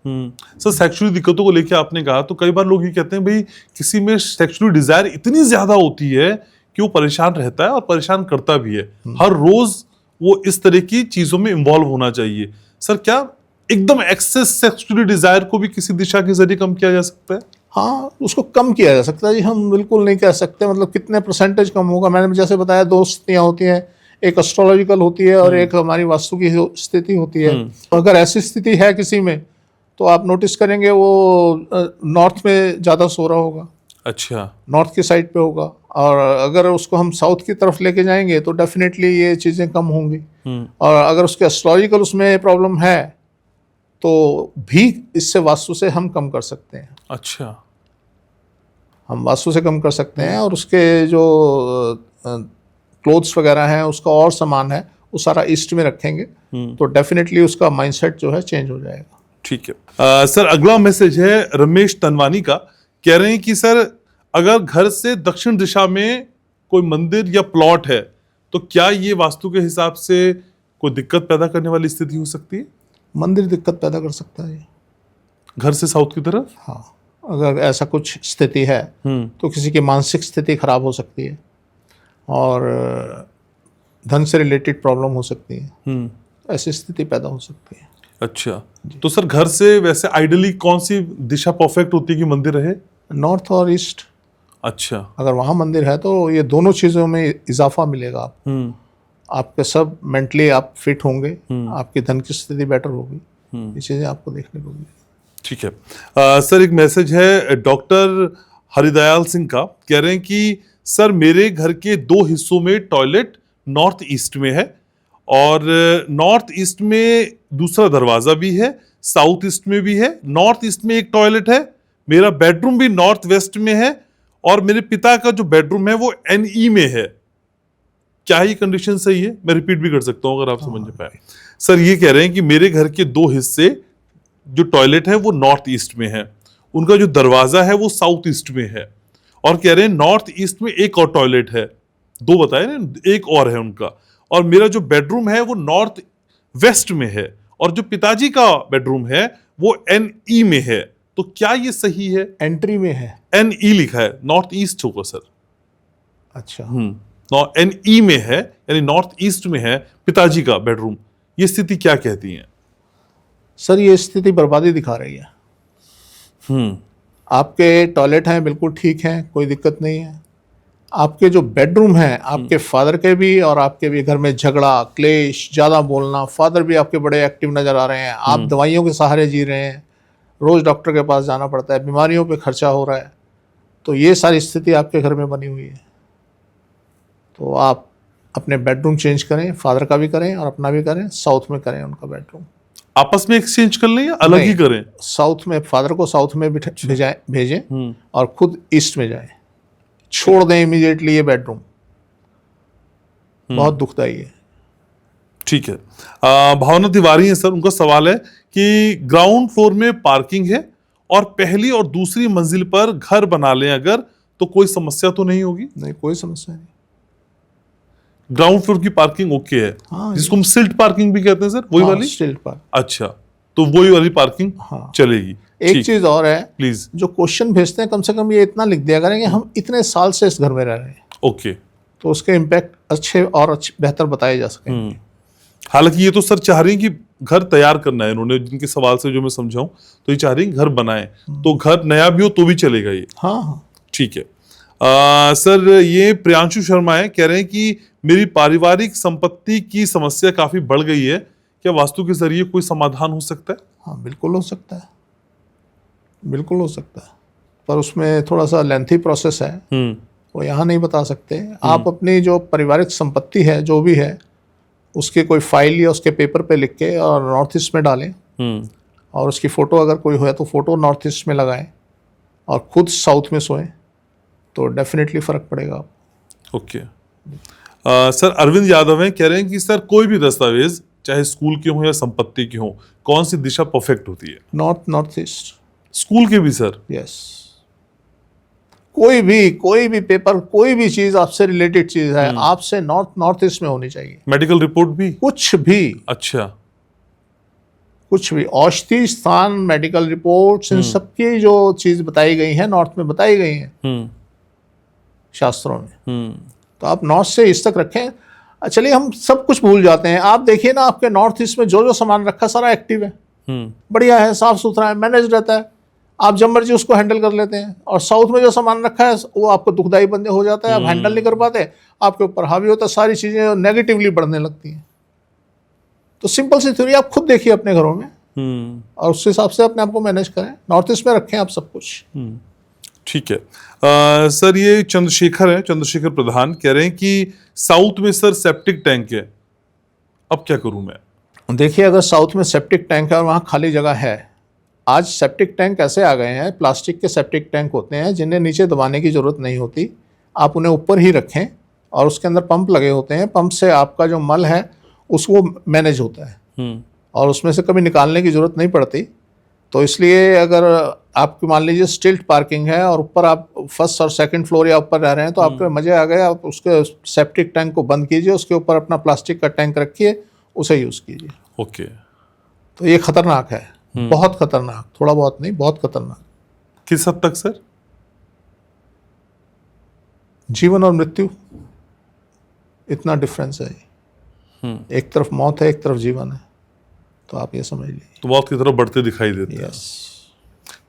सर सेक्सुअली दिक्कतों को लेकर आपने कहा, तो कई बार लोग ये कहते हैं भाई किसी में सेक्सुअली डिजायर इतनी ज्यादा होती है कि वो परेशान रहता है और परेशान करता भी है। हर रोज वो इस तरह की चीजों में इन्वॉल्व होना चाहिए। सर क्या एकदम एक्सेस सेक्सुअली डिजायर को भी किसी दिशा के जरिए कम किया जा सकता है? हाँ, उसको कम किया जा सकता है जी। हम बिल्कुल नहीं कह सकते, मतलब कितने परसेंटेज कम होगा। मैंने जैसे बताया, दो स्थितियाँ होती हैं, एक एस्ट्रोलॉजिकल होती है और एक हमारी वास्तु की स्थिति होती है। अगर ऐसी स्थिति है किसी में तो आप नोटिस करेंगे वो नॉर्थ में ज़्यादा सो रहा होगा। अच्छा। नॉर्थ की साइड पे होगा। और अगर उसको हम साउथ की तरफ लेके जाएंगे तो डेफिनेटली ये चीज़ें कम होंगी। और अगर उसके एस्ट्रोलॉजिकल उसमें प्रॉब्लम है तो भी इससे वास्तु से हम कम कर सकते हैं। अच्छा। हम वास्तु से कम कर सकते हैं और उसके जो क्लोथ्स वगैरह हैं, उसका और सामान है, वो सारा ईस्ट में रखेंगे तो डेफिनेटली उसका माइंडसेट जो है चेंज हो जाएगा। ठीक है। सर अगला मैसेज है रमेश तनवानी का। कह रहे हैं कि सर अगर घर से दक्षिण दिशा में कोई मंदिर या प्लॉट है तो क्या ये वास्तु के हिसाब से कोई दिक्कत पैदा करने वाली स्थिति हो सकती है? मंदिर दिक्कत पैदा कर सकता है घर से साउथ की तरफ। हाँ, अगर ऐसा कुछ स्थिति है तो किसी की मानसिक स्थिति खराब हो सकती है और धन से रिलेटेड प्रॉब्लम हो सकती है। ऐसी स्थिति पैदा हो सकती है। अच्छा, तो सर घर से वैसे आइडियली कौन सी दिशा परफेक्ट होती है कि मंदिर रहे? नॉर्थ और ईस्ट। अच्छा। अगर वहाँ मंदिर है तो ये दोनों चीज़ों में इजाफा मिलेगा। आपके सब मेंटली आप फिट होंगे, आपकी धन की स्थिति बेटर होगी, ये चीज़ें आपको देखने को मिलेगी। ठीक है। सर एक मैसेज है डॉक्टर हरिदयाल सिंह का, कह रहे हैं कि सर मेरे घर के 2 हिस्सों में टॉयलेट नॉर्थ ईस्ट में है, और नॉर्थ ईस्ट में दूसरा दरवाजा भी है, साउथ ईस्ट में भी है, नॉर्थ ईस्ट में एक टॉयलेट है, मेरा बेडरूम भी नॉर्थ वेस्ट में है, और मेरे पिता का जो बेडरूम है वो NE में है। क्या ये कंडीशन सही है? मैं रिपीट भी कर सकता हूं अगर आप समझ पाए। सर ये कह रहे हैं कि मेरे घर के 2 हिस्से जो टॉयलेट है वो नॉर्थ ईस्ट में है, उनका जो दरवाजा है वो साउथ ईस्ट में है, और कह रहे हैं नॉर्थ ईस्ट में एक और टॉयलेट है, 2 बताए ना, एक और है उनका, और मेरा जो बेडरूम है वो नॉर्थ वेस्ट में है, और जो पिताजी का बेडरूम है वो NE में है। तो क्या ये सही है? एंट्री में है, NE लिखा है, नॉर्थ ईस्ट होगा सर। अच्छा। NE में है, यानी नॉर्थ ईस्ट में है पिताजी का बेडरूम। ये स्थिति क्या कहती है? सर ये स्थिति बर्बादी दिखा रही है। आपके टॉयलेट हैं बिल्कुल ठीक हैं, कोई दिक्कत नहीं है। आपके जो बेडरूम हैं, आपके फादर के भी और आपके भी घर में झगड़ा, क्लेश, ज़्यादा बोलना, फादर भी आपके बड़े एक्टिव नज़र आ रहे हैं, आप दवाइयों के सहारे जी रहे हैं, रोज़ डॉक्टर के पास जाना पड़ता है, बीमारियों पे खर्चा हो रहा है, तो ये सारी स्थिति आपके घर में बनी हुई है। तो आप अपने बेडरूम चेंज करें, फादर का भी करें और अपना भी करें, साउथ में करें उनका बेडरूम। आपस में एक्सचेंज कर लें या अलग ही करें? साउथ में, फादर को साउथ में भेजें और खुद ईस्ट में जाएं, छोड़ दें इमीडिएटली ये बेडरूम। बहुत दुखदाई है। ठीक है। भावना तिवारी है सर, उनका सवाल है कि ग्राउंड फ्लोर में पार्किंग है और पहली और दूसरी मंजिल पर घर बना लें अगर, तो कोई समस्या तो नहीं होगी? नहीं, कोई समस्या नहीं। ग्राउंड फ्लोर की पार्किंग ओके है। हाँ, जिसको हम सिल्ट पार्किंग भी कहते हैं सर, वही वाली? Silt park. अच्छा, तो वही वाली पार्किंग चलेगी। एक चीज और है, प्लीज, जो क्वेश्चन भेजते हैं कम से कम ये इतना लिख दिया करें कि हम इतने साल से इस घर में रह रहे हैं। ओके, तो उसके इम्पैक्ट अच्छे बेहतर बताए जा सके। हालांकि ये तो सर चाह रही हैं कि घर तैयार करना है इन्होंने, जिनके सवाल से जो मैं समझाऊं, तो ये चाह रही हैं घर बनाएं, तो घर नया भी हो तो भी चलेगा ये। हाँ, ठीक है। सर ये प्रियांशु शर्मा है, कह रहे हैं कि मेरी पारिवारिक संपत्ति की समस्या काफी बढ़ गई है, क्या वास्तु के जरिए कोई समाधान हो सकता है? हाँ, बिल्कुल हो सकता है, बिल्कुल हो सकता है, पर उसमें थोड़ा सा लेंथी प्रोसेस है, वो यहाँ नहीं बता सकते। आप अपनी जो पारिवारिक संपत्ति है जो भी है, उसके कोई फाइल या उसके पेपर पे लिख के और नॉर्थ ईस्ट में डालें, और उसकी फ़ोटो अगर कोई हो तो फ़ोटो नॉर्थ ईस्ट में लगाएं और खुद साउथ में सोएं, तो डेफिनेटली फ़र्क पड़ेगा आपको। ओके। सर अरविंद यादव हैं, कह रहे हैं कि सर कोई भी दस्तावेज चाहे स्कूल के हों या संपत्ति के हों, कौन सी दिशा परफेक्ट होती है? North east. स्कूल के भी सर? यस। कोई भी पेपर, कोई भी चीज आपसे रिलेटेड चीज है, आपसे नॉर्थ ईस्ट में होनी चाहिए। मेडिकल रिपोर्ट भी? कुछ भी। अच्छा, कुछ भी, औषधि स्थान, मेडिकल रिपोर्ट्स, इन सबकी जो चीज बताई गई है नॉर्थ में बताई गई हैं शास्त्रों में। तो आप नॉर्थ से ईस्ट तक रखें। चलिए, हम सब कुछ भूल जाते हैं। आप देखिए ना, आपके नॉर्थ ईस्ट में जो जो सामान रखा सारा एक्टिव है, बढ़िया है, साफ सुथरा है, मैनेज रहता है, आप जब मर्जी उसको हैंडल कर लेते हैं। और साउथ में जो सामान रखा है वो आपको दुखदाई बंदे हो जाता है, आप हैंडल नहीं कर पाते, आपके ऊपर हावी होता है, सारी चीज़ें नेगेटिवली बढ़ने लगती हैं। तो सिंपल सी थ्योरी आप खुद देखिए अपने घरों में, और उस हिसाब से अपने आप को मैनेज करें। नॉर्थ ईस्ट में रखें आप सब कुछ। ठीक है। सर ये चंद्रशेखर है, चंद्रशेखर प्रधान, कह रहे हैं कि साउथ में सर सेप्टिक टैंक है, अब क्या करूं मैं? देखिए, अगर साउथ में सेप्टिक टैंक है और वहाँ खाली जगह है, आज सेप्टिक टैंक ऐसे आ गए हैं, प्लास्टिक के सेप्टिक टैंक होते हैं जिन्हें नीचे दबाने की ज़रूरत नहीं होती, आप उन्हें ऊपर ही रखें, और उसके अंदर पंप लगे होते हैं, पंप से आपका जो मल है उसको मैनेज होता है, और उसमें से कभी निकालने की ज़रूरत नहीं पड़ती। तो इसलिए अगर आपकी मान लीजिए स्टिल्ट पार्किंग है और ऊपर आप फर्स्ट और सेकंड फ्लोर या ऊपर रह रहे हैं, तो आपके मज़े आ गए, आप उसके सेप्टिक टैंक को बंद कीजिए, उसके ऊपर अपना प्लास्टिक का टैंक रखिए, उसे यूज़ कीजिए। ओके। तो ये खतरनाक है, बहुत खतरनाक, थोड़ा बहुत नहीं, बहुत खतरनाक। किस हद तक सर? जीवन और मृत्यु, इतना डिफरेंस है। एक तरफ मौत है, एक तरफ जीवन है, तो आप ये समझ लीजिए। तो मौत की तरफ बढ़ते दिखाई देते हैं। यस।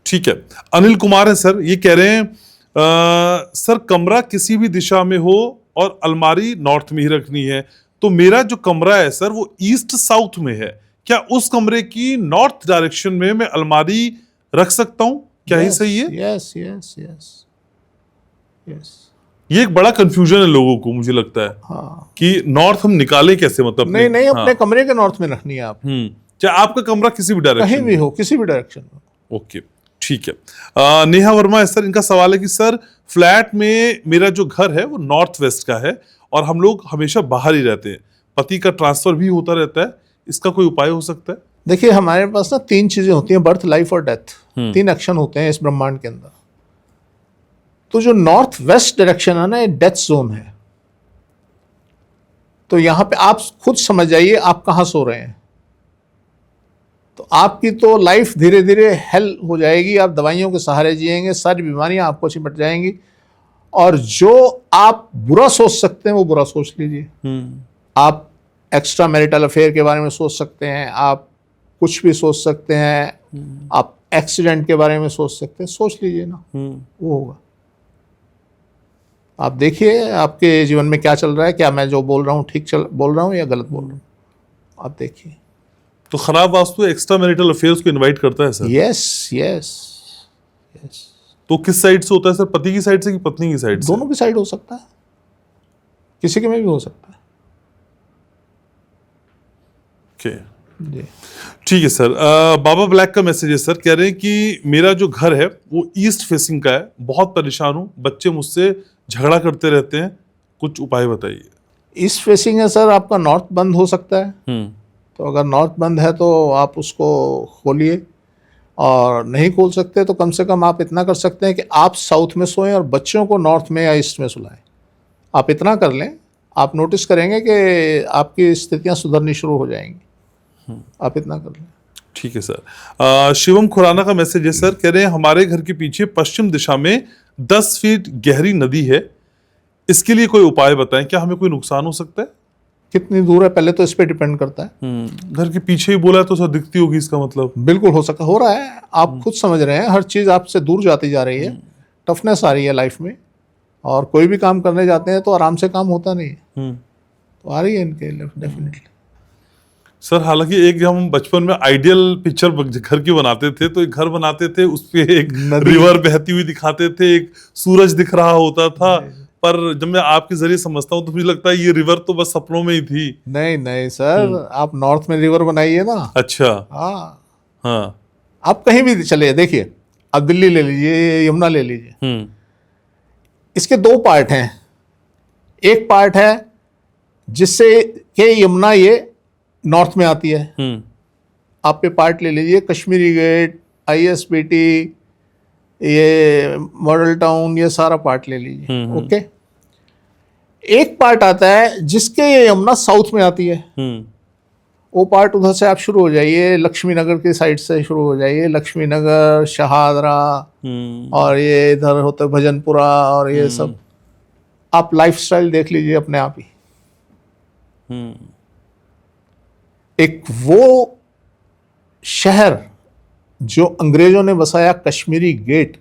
ठीक है। अनिल कुमार है सर, ये कह रहे हैं सर कमरा किसी भी दिशा में हो और अलमारी नॉर्थ में ही रखनी है, तो मेरा जो कमरा है सर वो ईस्ट साउथ में है, क्या उस कमरे की नॉर्थ डायरेक्शन में मैं अलमारी रख सकता हूं? क्या ही सही है? Yes yes yes. यस। ये एक बड़ा कंफ्यूजन है लोगों को, मुझे लगता है हाँ, कि नॉर्थ हम निकालें कैसे, मतलब नहीं नहीं, हाँ। अपने कमरे के नॉर्थ में रखनी है आप, चाहे आपका कमरा किसी भी कहीं डायरेक्शन भी हो, किसी भी डायरेक्शन में। ओके, ठीक है। नेहा वर्मा है सर, इनका सवाल है कि सर फ्लैट में मेरा जो घर है वो नॉर्थ वेस्ट का है और हम लोग हमेशा बाहर ही रहते हैं, पति का ट्रांसफर भी होता रहता है, इसका कोई उपाय हो सकता है? देखिए, हमारे पास ना 3 चीजें होती हैं, बर्थ, लाइफ और डेथ। 3 एक्शन होते हैं इस ब्रह्मांड के अंदर। तो जो नॉर्थ वेस्ट डायरेक्शन है ना, ये डेथ जोन है। तो यहां पे आप खुद समझ जाइए आप कहां सो रहे हैं। तो आपकी तो लाइफ धीरे धीरे हेल हो जाएगी, आप दवाइयों के सहारे जिएंगे, सारी बीमारियां आपको चिपट जाएंगी, और जो आप बुरा सोच सकते हैं वो बुरा सोच लीजिए। आप एक्स्ट्रा मैरिटल अफेयर के बारे में सोच सकते हैं, आप कुछ भी सोच सकते हैं, आप एक्सीडेंट के बारे में सोच सकते हैं, सोच लीजिए ना, वो होगा। आप देखिए आपके जीवन में क्या चल रहा है, क्या मैं जो बोल रहा हूँ ठीक बोल रहा हूँ या गलत बोल रहा हूँ, आप देखिए। तो खराब वास्तु एक्स्ट्रा मैरिटल अफेयर्स को इनवाइट करता है सर? Yes yes yes. तो किस साइड से होता है सर, पति की साइड से कि पत्नी की साइड से? दोनों की साइड हो सकता है, किसी के में भी हो सकता है। ओके, जी। ठीक है सर। बाबा ब्लैक का मैसेज है सर, कह रहे हैं कि मेरा जो घर है वो ईस्ट फेसिंग का है, बहुत परेशान हूँ, बच्चे मुझसे झगड़ा करते रहते हैं, कुछ उपाय बताइए। ईस्ट फेसिंग है सर, आपका नॉर्थ बंद हो सकता है। तो अगर नॉर्थ बंद है तो आप उसको खोलिए, और नहीं खोल सकते तो कम से कम आप इतना कर सकते हैं कि आप साउथ में सोएं और बच्चों को नॉर्थ में या ईस्ट में सुलाएं। आप इतना कर लें, आप नोटिस करेंगे कि आपकी स्थितियां सुधरनी शुरू हो जाएंगी। आप इतना कर लें। ठीक है सर। शिवम खुराना का मैसेज है सर, कह रहे हैं हमारे घर के पीछे पश्चिम दिशा में 10 फीट गहरी नदी है, इसके लिए कोई उपाय बताएं, क्या हमें कोई नुकसान हो सकता है? कितनी दूर है पहले तो इस पे डिपेंड करता है। घर के पीछे ही बोला है तो सर दिखती होगी, इसका मतलब? बिल्कुल हो सकता, हो रहा है, आप खुद समझ रहे हैं, हर चीज़ आपसे दूर जाती जा रही है, टफनेस आ रही है लाइफ में, और कोई भी काम करने जाते हैं तो आराम से काम होता नहीं है। तो आ रही है इनके डेफिनेटली सर। हालांकि एक जब हम बचपन में आइडियल पिक्चर घर की बनाते थे, तो एक घर बनाते थे, उस पे एक रिवर बहती हुई दिखाते थे, एक सूरज दिख रहा होता था, पर जब मैं आपके जरिए समझता हूँ तो मुझे लगता है ये रिवर तो बस सपनों में ही थी। नहीं नहीं सर, आप नॉर्थ में रिवर बनाइए ना। अच्छा। हाँ, आप कहीं भी चले देखिए, आप दिल्ली ले लीजिए, यमुना ले लीजिए, इसके 2 पार्ट हैं। एक पार्ट है जिससे कि यमुना ये नॉर्थ में आती है, आप पे पार्ट ले लीजिए, कश्मीरी गेट, ISBT, ये मॉडल टाउन, ये सारा पार्ट ले लीजिए। ओके। एक पार्ट आता है जिसके ये यमुना साउथ में आती है, वो पार्ट उधर से आप शुरू हो जाइए, लक्ष्मी नगर की साइड से शुरू हो जाइए, लक्ष्मी नगर, शहादरा, और ये इधर होता है भजनपुरा, और ये सब आप लाइफस्टाइल देख लीजिए अपने आप ही। एक वो शहर जो अंग्रेजों ने बसाया, कश्मीरी गेट,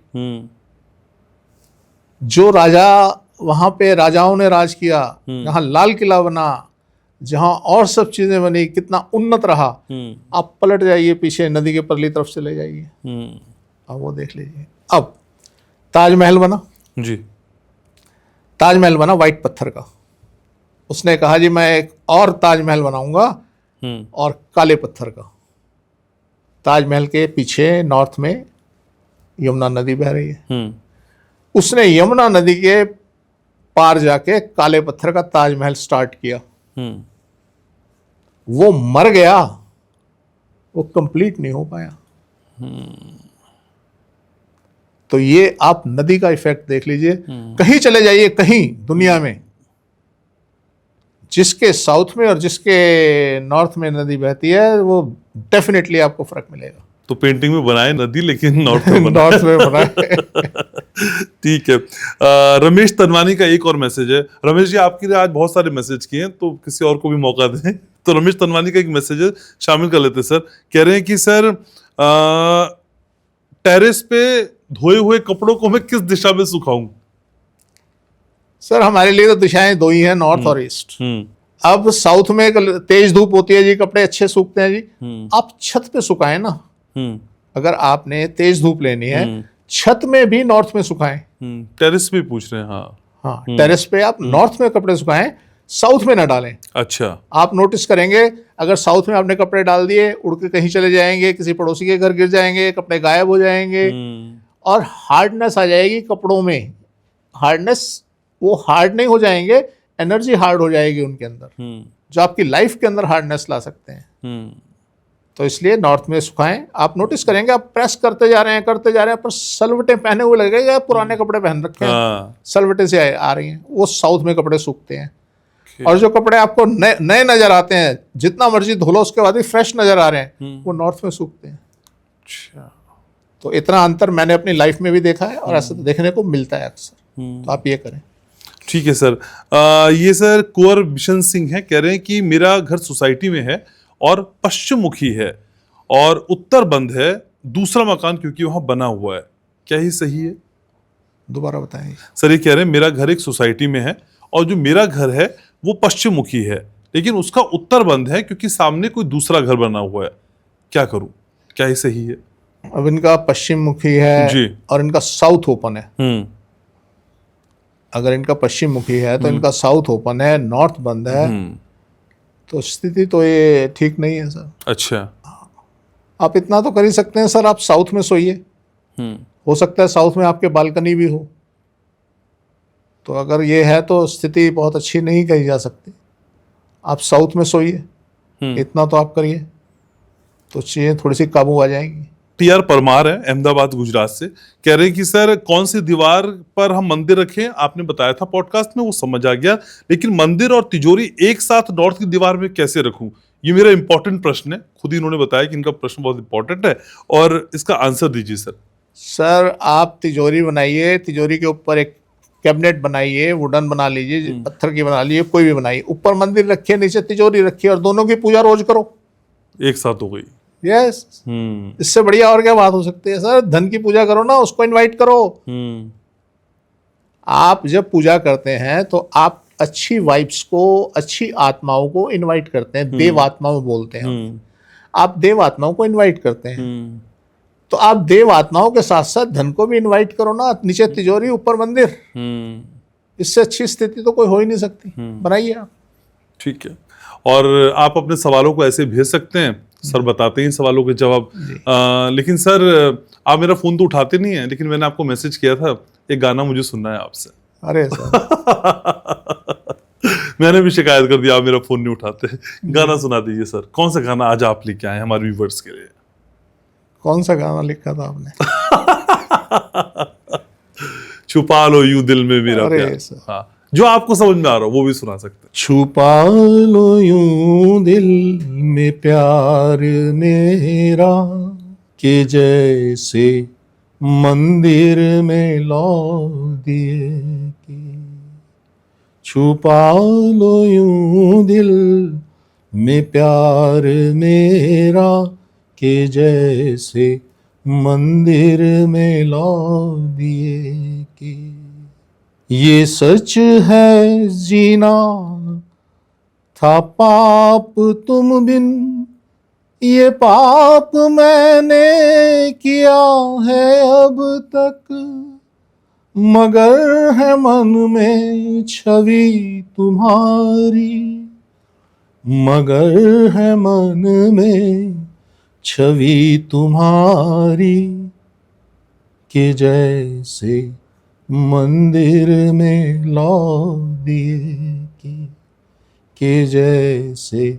जो राजा वहां पे राजाओं ने राज किया, जहां लाल किला बना, जहां और सब चीजें बनी, कितना उन्नत रहा। आप पलट जाइए पीछे, नदी के परली तरफ चले जाइए, अब वो देख लीजिए। अब ताजमहल बना जी, ताजमहल बना वाइट पत्थर का। उसने कहा जी मैं एक और ताजमहल बनाऊंगा, और काले पत्थर का। ताजमहल के पीछे नॉर्थ में यमुना नदी बह रही है, उसने यमुना नदी के पार जाके काले पत्थर का ताजमहल स्टार्ट किया। वो मर गया, वो कंप्लीट नहीं हो पाया। तो ये आप नदी का इफेक्ट देख लीजिए, कहीं चले जाइए, कहीं दुनिया में जिसके साउथ में और जिसके नॉर्थ में नदी बहती है, वो डेफिनेटली आपको फर्क मिलेगा। तो पेंटिंग में बनाए नदी, लेकिन नॉर्थ में बनाए। नॉर्थ में बनाए। ठीक है। रमेश तनवानी का एक और मैसेज है। रमेश जी, आपके लिए आज बहुत सारे मैसेज किए हैं, तो किसी और को भी मौका दें। तो रमेश तनवानी का एक मैसेज है, शामिल कर लेते सर। कह रहे हैं कि सर टेरेस पे धोए हुए कपड़ों को मैं किस दिशा में सुखाऊं? सर हमारे लिए तो दिशाएं 2 ही हैं, नॉर्थ और ईस्ट। अब साउथ में तेज धूप होती है जी, कपड़े अच्छे सूखते हैं जी, आप छत पे सुखाएं ना। अगर आपने तेज धूप लेनी है, छत में भी नॉर्थ में सुखाएं। टेरेस पे पूछ रहे हैं, हाँ। हाँ, टेरेस पे आप नॉर्थ में कपड़े सुखाएं, साउथ में ना डालें। अच्छा। आप नोटिस करेंगे अगर साउथ में आपने कपड़े डाल दिए, उड़ के कहीं चले जाएंगे, किसी पड़ोसी के घर गिर जाएंगे, कपड़े गायब हो जाएंगे और हार्डनेस आ जाएगी कपड़ों में। हार्डनेस, वो हार्ड नहीं हो जाएंगे, एनर्जी हार्ड हो जाएगी उनके अंदर, जो आपकी लाइफ के अंदर हार्डनेस ला सकते हैं। तो इसलिए नॉर्थ में सुखाएं। आप नोटिस करेंगे आप प्रेस करते जा रहे हैं पर सलवटें पहने हुए लगेगा, पुराने कपड़े पहन रखे हैं, सलवटें से आ रही हैं, वो साउथ में कपड़े सूखते हैं। और जो कपड़े आपको नए नजर आते हैं, जितना मर्जी धो लो उसके बाद भी फ्रेश नजर आ रहे हैं, वो नॉर्थ में सूखते हैं। अच्छा। तो इतना अंतर मैंने अपनी लाइफ में भी देखा है और ऐसा देखने को मिलता है अक्सर। तो आप ये करें। ठीक है सर। ये सर कुंवर बिशन सिंह है, कह रहे हैं कि मेरा घर सोसाइटी में है और पश्चिम मुखी है और उत्तर बंद है, दूसरा मकान क्योंकि वहां बना हुआ है, क्या ही सही है? दोबारा बताएं सर। ये कह रहे हैं मेरा घर एक सोसाइटी में है और जो मेरा घर है वो पश्चिम मुखी है, लेकिन उसका उत्तर बंद है क्योंकि सामने कोई दूसरा घर बना हुआ है, क्या करूं, क्या ही सही है? अब इनका पश्चिम मुखी है जी। और इनका साउथ ओपन है। अगर इनका पश्चिम मुखी है तो इनका साउथ ओपन है, नॉर्थ बंद है, तो स्थिति तो ये ठीक नहीं है सर। अच्छा। आप इतना तो कर ही सकते हैं सर, आप साउथ में सोइए। हो सकता है साउथ में आपके बालकनी भी हो, तो अगर ये है तो स्थिति बहुत अच्छी नहीं कही जा सकती। आप साउथ में सोइए, इतना तो आप करिए, तो चीजें थोड़ी सी काबू आ जाएंगी। टी.आर. परमार है अहमदाबाद गुजरात से, कह रहे हैं कि सर कौन सी दीवार पर हम मंदिर रखें? आपने बताया था पॉडकास्ट में, वो समझ आ गया, लेकिन मंदिर और तिजोरी एक साथ नॉर्थ की दीवार में कैसे रखूं? ये मेरा इंपॉर्टेंट प्रश्न है। खुद ही इन्होंने बताया कि इनका प्रश्न बहुत इंपॉर्टेंट है और इसका आंसर दीजिए सर। सर आप तिजोरी बनाइए, तिजोरी के ऊपर एक कैबिनेट बनाइए, वुडन बना लीजिए, पत्थर की बना लीजिए, कोई भी बनाइए, ऊपर मंदिर रखिए, नीचे तिजोरी रखिए और दोनों की पूजा रोज करो। एक साथ हो गई। यस। इससे बढ़िया और क्या बात हो सकती है सर? धन की पूजा करो ना, उसको इनवाइट करो। आप जब पूजा करते हैं तो आप अच्छी वाइब्स को, अच्छी आत्माओं को इनवाइट करते हैं, देव आत्माओं बोलते हैं। आप देव आत्माओं को इनवाइट करते हैं, तो आप देव आत्माओं के साथ साथ धन को भी इनवाइट करो ना। नीचे तिजोरी, ऊपर मंदिर, इससे अच्छी स्थिति तो कोई हो ही नहीं सकती। बनाइए आप। ठीक है। और आप अपने सवालों को ऐसे भेज सकते हैं, सर बताते हैं सवालों के जवाब। लेकिन सर आप मेरा फोन तो उठाते नहीं है, लेकिन मैंने आपको मैसेज किया था, एक गाना मुझे सुनना है आपसे। अरे सर मैंने भी शिकायत कर दिया, आप मेरा फोन नहीं उठाते। गाना सुना दीजिए सर। कौन सा गाना आज आप लेके आए हमारे व्यूवर्स के लिए? कौन सा गाना लिखा था आपने? छुपा लो यूं दिल में मेरा प्यार। हाँ, जो आपको समझ में आ रहा हो वो भी सुना सकते हैं। छुपा लो यूं दिल में प्यार मेरा, कि जैसे मंदिर में लौ दिए की। छुपा लो यूं दिल में प्यार मेरा, कि जैसे मंदिर में लौ दिए की। ये सच है जीना था पाप तुम बिन, ये पाप मैंने किया है अब तक, मगर है मन में छवि तुम्हारी, मगर है मन में छवि तुम्हारी, कि जैसे मंदिर में लौ दिए कि जैसे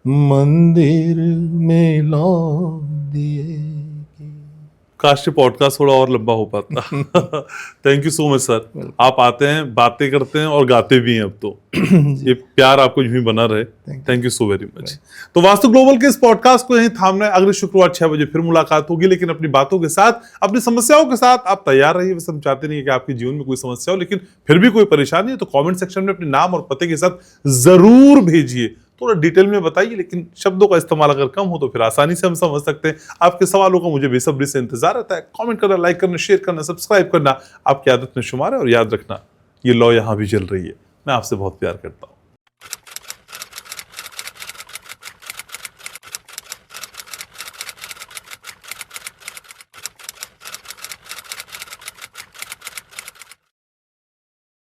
मंदिर में लौ दिए। काश पॉडकास्ट थोड़ा और लंबा हो पाता। Thank you so much sir. आप आते हैं, बातें करते हैं और गाते भी हैं अब तो। ये प्यार आपको यूं ही बना रहे। Thank you so very much. तो वास्तु ग्लोबल के इस पॉडकास्ट को यहीं थामना है। अगले शुक्रवार 6 बजे फिर मुलाकात होगी, लेकिन अपनी बातों के साथ, अपनी समस्याओं के साथ आप तैयार रहिए। वैसे हम चाहते नहीं है कि आपके जीवन में कोई समस्या हो, लेकिन फिर भी कोई परेशानी है तो कॉमेंट सेक्शन में अपने नाम और पते के साथ जरूर भेजिए। थोड़ा डिटेल में बताइए, लेकिन शब्दों का इस्तेमाल अगर कम हो तो फिर आसानी से हम समझ सकते हैं। आपके सवालों का मुझे बेसब्री से इंतजार रहता है। कमेंट करना, लाइक करना, शेयर करना, सब्सक्राइब करना आपकी आदत में शुमार है। और याद रखना, ये लौ यहां भी चल रही है। मैं आपसे बहुत प्यार करता हूं।